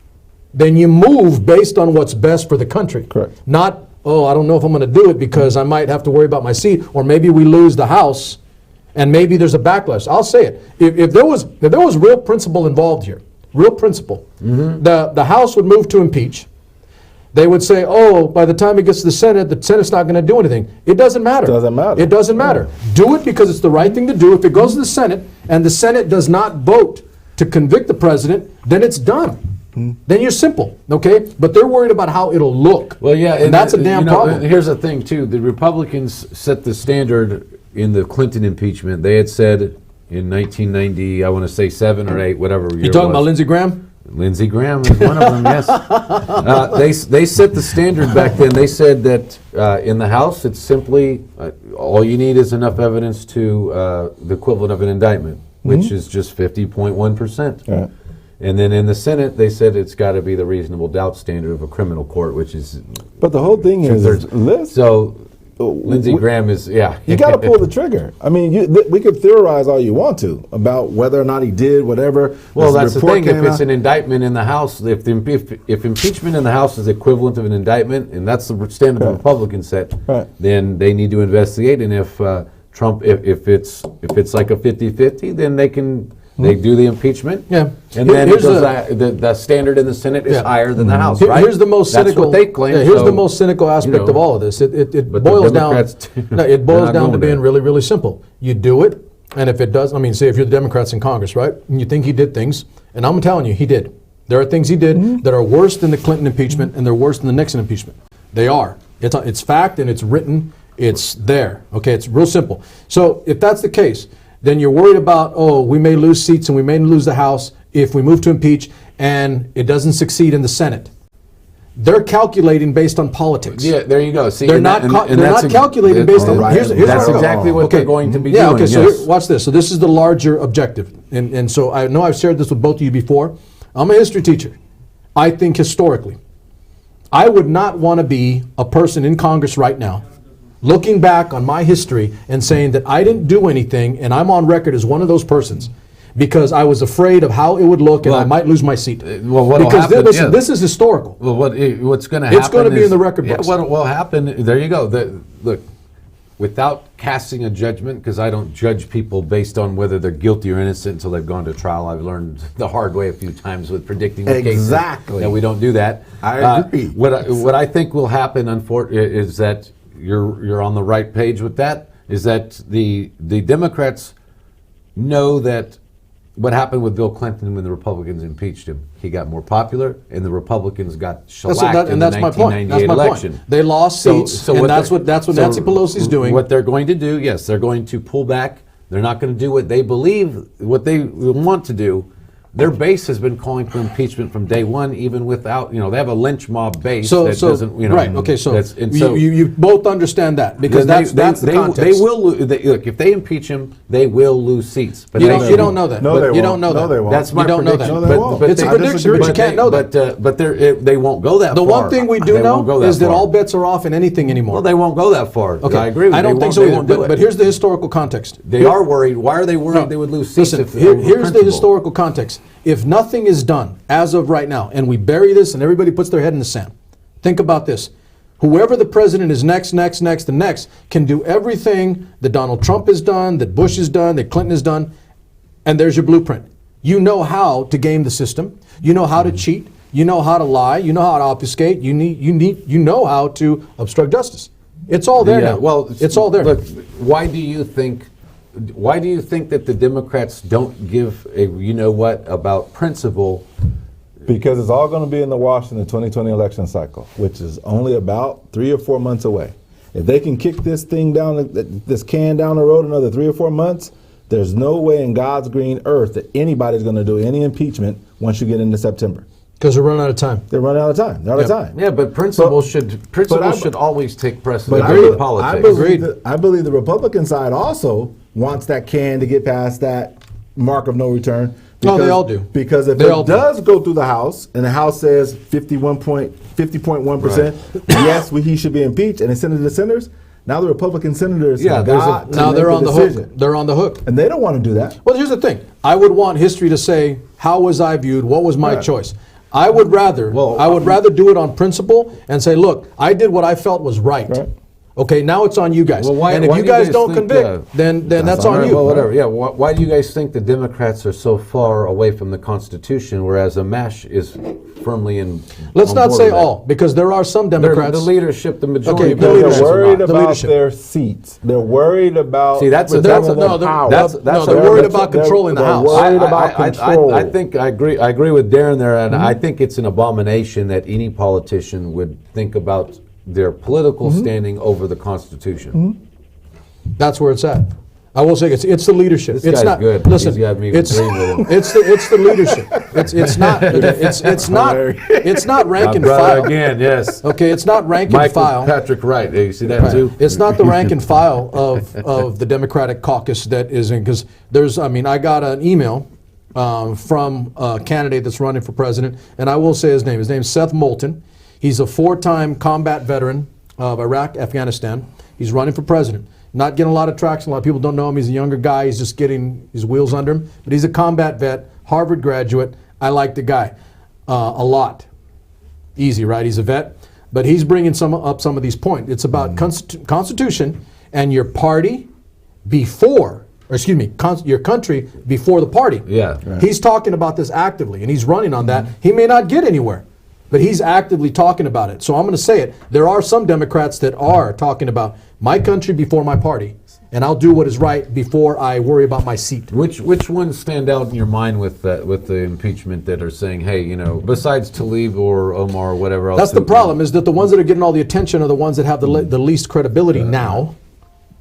then you move based on what's best for the country. Correct. Not, oh, I don't know if I'm going to do it because I might have to worry about my seat, or maybe we lose the House, and maybe there's a backlash. I'll say it. If there was real principle involved here, real principle, the House would move to impeach. They would say, oh, by the time it gets to the Senate's not going to do anything. It doesn't matter. Doesn't matter. It doesn't matter. Do it because it's the right thing to do. If it goes to the Senate and the Senate does not vote to convict the president, then it's done. Then you're simple, okay? But they're worried about how it'll look. Well, yeah, and that's a damn problem. Here's the thing, too. The Republicans set the standard in the Clinton impeachment. They had said in 1990, I want to say 7 or 8, whatever year You talking about Lindsey Graham? Lindsey Graham is one of them, yes. They set the standard back then. They said that in the House, it's simply, all you need is enough evidence to the equivalent of an indictment, which is just 50.1%. Right. And then in the Senate, they said it's got to be the reasonable doubt standard of a criminal court, which is... But the whole thing is, So, Lindsey Graham is, yeah. you got to pull the trigger. I mean, we could theorize all you want to about whether or not he did whatever. Well, This that's the report thing. If came it's out. an indictment in the House, if impeachment in the House is equivalent of an indictment, and that's the standard the Right. Republicans set, Right. then they need to investigate. And if Trump, if it's like a 50-50, then they do the impeachment. Yeah. And then Here's the standard in the Senate is Yeah. higher than the House, Here- right? Here's the most That's cynical. what they claim. Here's so, the most cynical aspect of all of this. It But the boils down. Democrats, No, it they're boils not down to going being there. really, really simple. You do it, and if it does, I mean, say if you're the Democrats in Congress, right, and you think he did things, and I'm telling you, he did. There are things he did that are worse than the Clinton impeachment, and they're worse than the Nixon impeachment. They are. It's fact, and it's written. It's there. Okay, it's real simple. So if that's the case, then you're worried about, oh, we may lose seats and we may lose the House if we move to impeach and it doesn't succeed in the Senate. They're calculating based on politics. Yeah, there you go. See, They're and not. that- and They're that's not calculating based on. right. Here's That's where That's I go. exactly what they're going to be Yeah. doing. Okay. So yes. watch this. So this is the larger objective, and so I know I've shared this with both of you before. I'm a history teacher. I think historically, I would not want to be a person in Congress right now, looking back on my history and saying that I didn't do anything, and I'm on record as one of those persons, because I was afraid of how it would look and I Well, might lose my seat. well, what'll because happen- listen, yeah. this is historical. Well, what's going to happen? It's gonna be is- in the record books. Yeah, what will happen? There you go. Look, without casting a judgment, because I don't judge people based on whether they're guilty or innocent until they've gone to trial. I've learned the hard way a few times with predicting the cases. Exactly. That we don't do that. I agree. What I think will happen, unfortunately, is that you're on the right page with that. Is that the Democrats know that what happened with Bill Clinton when the Republicans impeached him? He got more popular, and the Republicans got shellacked in the That's my point. 1998 That's my election. point. They lost seats, and that's what Nancy Pelosi's doing. What they're going to do, yes, they're going to pull back. They're not going to do what they believe, what they want to do. Their base has been calling for impeachment from day one, even without, they have a lynch mob base that doesn't, right. Okay, so that's- and so you both understand that because that's the context. They will look if they impeach him, they will lose seats. But You they don't know that. No, But they you won't. don't know No, that. they won't. That's my You don't know prediction. that. No, they won't. It's a prediction, but you can't know that. But they won't go that The far. one thing we They do won't go know is that far. all bets are off in anything anymore. Well, they won't go that far. Okay, I agree with you. I don't think so They either. won't do it. But here's the historical context. They are worried. Why are they worried they would lose seats? Listen, if here's the principle? historical context. If nothing is done as of right now, and we bury this and everybody puts their head in the sand, think about this. Whoever the president is next, and next can do everything that Donald Trump has done, that Bush has done, that Clinton has done, and there's your blueprint. You know how to game the system. You know how to cheat. You know how to lie. You know how to obfuscate. You know how to obstruct justice. It's all there now. Well, it's all there. Look, why do you think why do you think that the Democrats don't give a you know what about principle? Because it's all going to be in the wash in the 2020 election cycle, which is only about 3 or 4 months away. If they can kick this thing down, this can down the road another 3 or 4 months, there's no way in God's green earth that anybody's going to do any impeachment once you get into September. Because they're running out of time. They're running out of time. They're out of time. Yeah, but principle should always take precedence. But Politics. I believe the Republican side also wants that can to get past that mark of no return. No, they all do. Because if it does go through the House and the House says 50.1%, yes, he should be impeached, and it's sent to the senators, now the Republican senators they're on the hook. They're on the hook. And they don't want to do that. Well, here's the thing. I would want history to say, how was I viewed? What was my choice? I would rather do it on principle and say, look, I did what I felt was right. Okay, now it's on you guys. Well, and if you guys don't convict, then that's on you. Well, whatever. Yeah. Why do you guys think the Democrats are so far away from the Constitution, whereas Amash is firmly in? Let's not say all, because there are some Democrats. The leadership, the majority. Okay, they're worried about their seats. They're worried about. See, they're worried about controlling the House. They're worried about control. I think I agree with Darren there, and I think it's an abomination that any politician would think about their political standing over the Constitution. That's where it's at. I will say it's the leadership. This it's guy's not good. Listen, He's got me it's agreeing with him. it's the leadership. It's not rank and file again. Yes. Okay, it's not rank and Michael file. Patrick Wright. Hey, you see that too? It's not the rank and file of the Democratic caucus that is in, because I got an email from a candidate that's running for president, and I will say his name. His name is Seth Moulton. He's a 4-time combat veteran of Iraq, Afghanistan. He's running for president. Not getting a lot of traction. A lot of people don't know him. He's a younger guy. He's just getting his wheels under him. But he's a combat vet, Harvard graduate. I like the guy a lot. Easy, right? He's a vet. But he's bringing up some of these points. It's about Constitution and your party before, your country before the party. Yeah. Right. He's talking about this actively, and he's running on that. He may not get anywhere, but he's actively talking about it. So I'm going to say it. There are some Democrats that are talking about my country before my party, and I'll do what is right before I worry about my seat. Which ones stand out in your mind with the impeachment that are saying, hey, besides Tlaib or Omar or whatever else? That's the problem, is that the ones that are getting all the attention are the ones that have the least credibility now.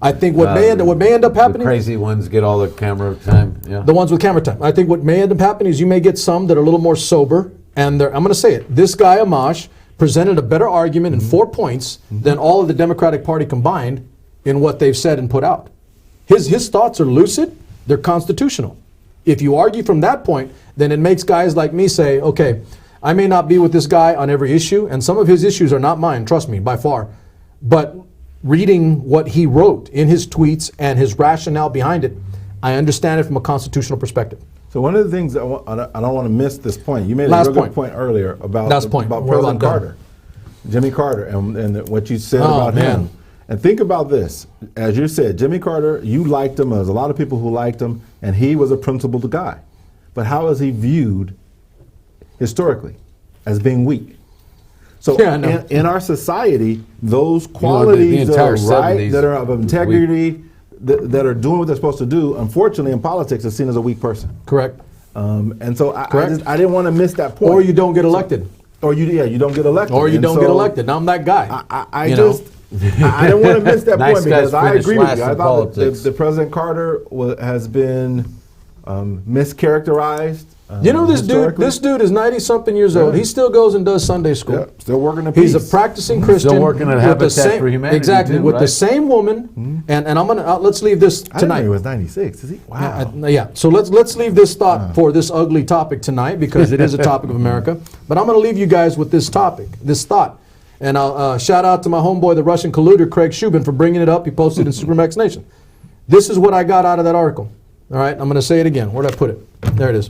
I think what may end up happening. The crazy ones get all the camera time. Yeah. The ones with camera time. I think what may end up happening is you may get some that are a little more sober. And I'm going to say it. This guy, Amash, presented a better argument in 4 points than all of the Democratic Party combined in what they've said and put out. His thoughts are lucid. They're constitutional. If you argue from that point, then it makes guys like me say, okay, I may not be with this guy on every issue, and some of his issues are not mine, trust me, by far. But reading what he wrote in his tweets and his rationale behind it, I understand it from a constitutional perspective. So one of the things I don't want to miss this point. You made a real good point earlier about President Carter, Jimmy Carter, and what you said about him. And think about this. As you said, Jimmy Carter, you liked him. There's a lot of people who liked him, and he was a principled guy. But how is he viewed historically? As being weak. So in our society, those qualities that are right, that are of integrity, that are doing what they're supposed to do, unfortunately in politics is seen as a weak person. Correct. And so I didn't want to miss that point. Or you don't get elected. Or you don't get elected. Or you don't get elected. Now I'm that guy. I didn't want to miss that point because I agree with you. I thought that President Carter has been mischaracterized. This dude is 90-something years old. He still goes and does Sunday school. Yeah, still working at peace. He's a practicing Christian. Still working at Habitat for Humanity. Exactly, with the same woman. And I'm gonna let's leave this tonight. I didn't know he was 96. Is he? Wow. So let's leave this thought for this ugly topic tonight, because it is a topic of America. But I'm gonna leave you guys with this topic, this thought. And I'll shout out to my homeboy, the Russian colluder, Craig Shubin, for bringing it up. He posted in SuperMex Nation. This is what I got out of that article. All right, I'm gonna say it again. Where'd I put it? There it is.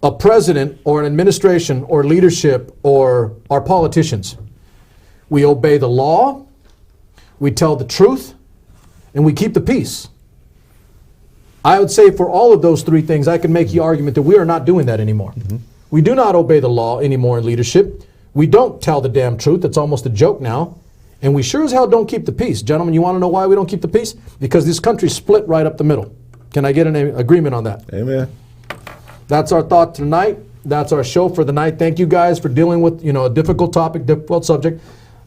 A president or an administration or leadership or our politicians, we obey the law, we tell the truth, and we keep the peace. I would say for all of those three things, I can make the argument that we are not doing that anymore. We do not obey the law anymore in leadership. We don't tell the damn truth. It's almost a joke now. And we sure as hell don't keep the peace. Gentlemen, you want to know why we don't keep the peace? Because this country's split right up the middle. Can I get an agreement on that? Amen. That's our thought tonight. That's our show for the night. Thank you guys for dealing with, a difficult topic, difficult subject.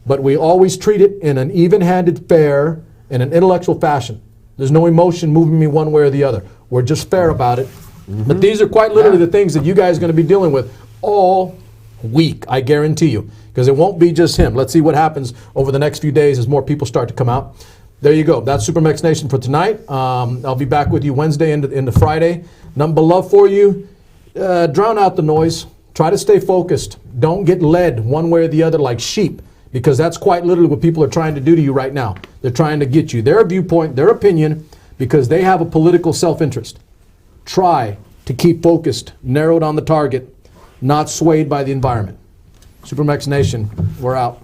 But we always treat it in an even-handed, fair, and an intellectual fashion. There's no emotion moving me one way or the other. We're just fair about it. But these are quite literally the things that you guys are going to be dealing with all week, I guarantee you. Because it won't be just him. Let's see what happens over the next few days as more people start to come out. There you go. That's SuperMex Nation for tonight. I'll be back with you Wednesday into Friday. Nothing but love for you. Drown out the noise. Try to stay focused. Don't get led one way or the other like sheep, because that's quite literally what people are trying to do to you right now. They're trying to get you their viewpoint, their opinion, because they have a political self-interest. Try to keep focused, narrowed on the target, not swayed by the environment. SuperMex Nation, we're out.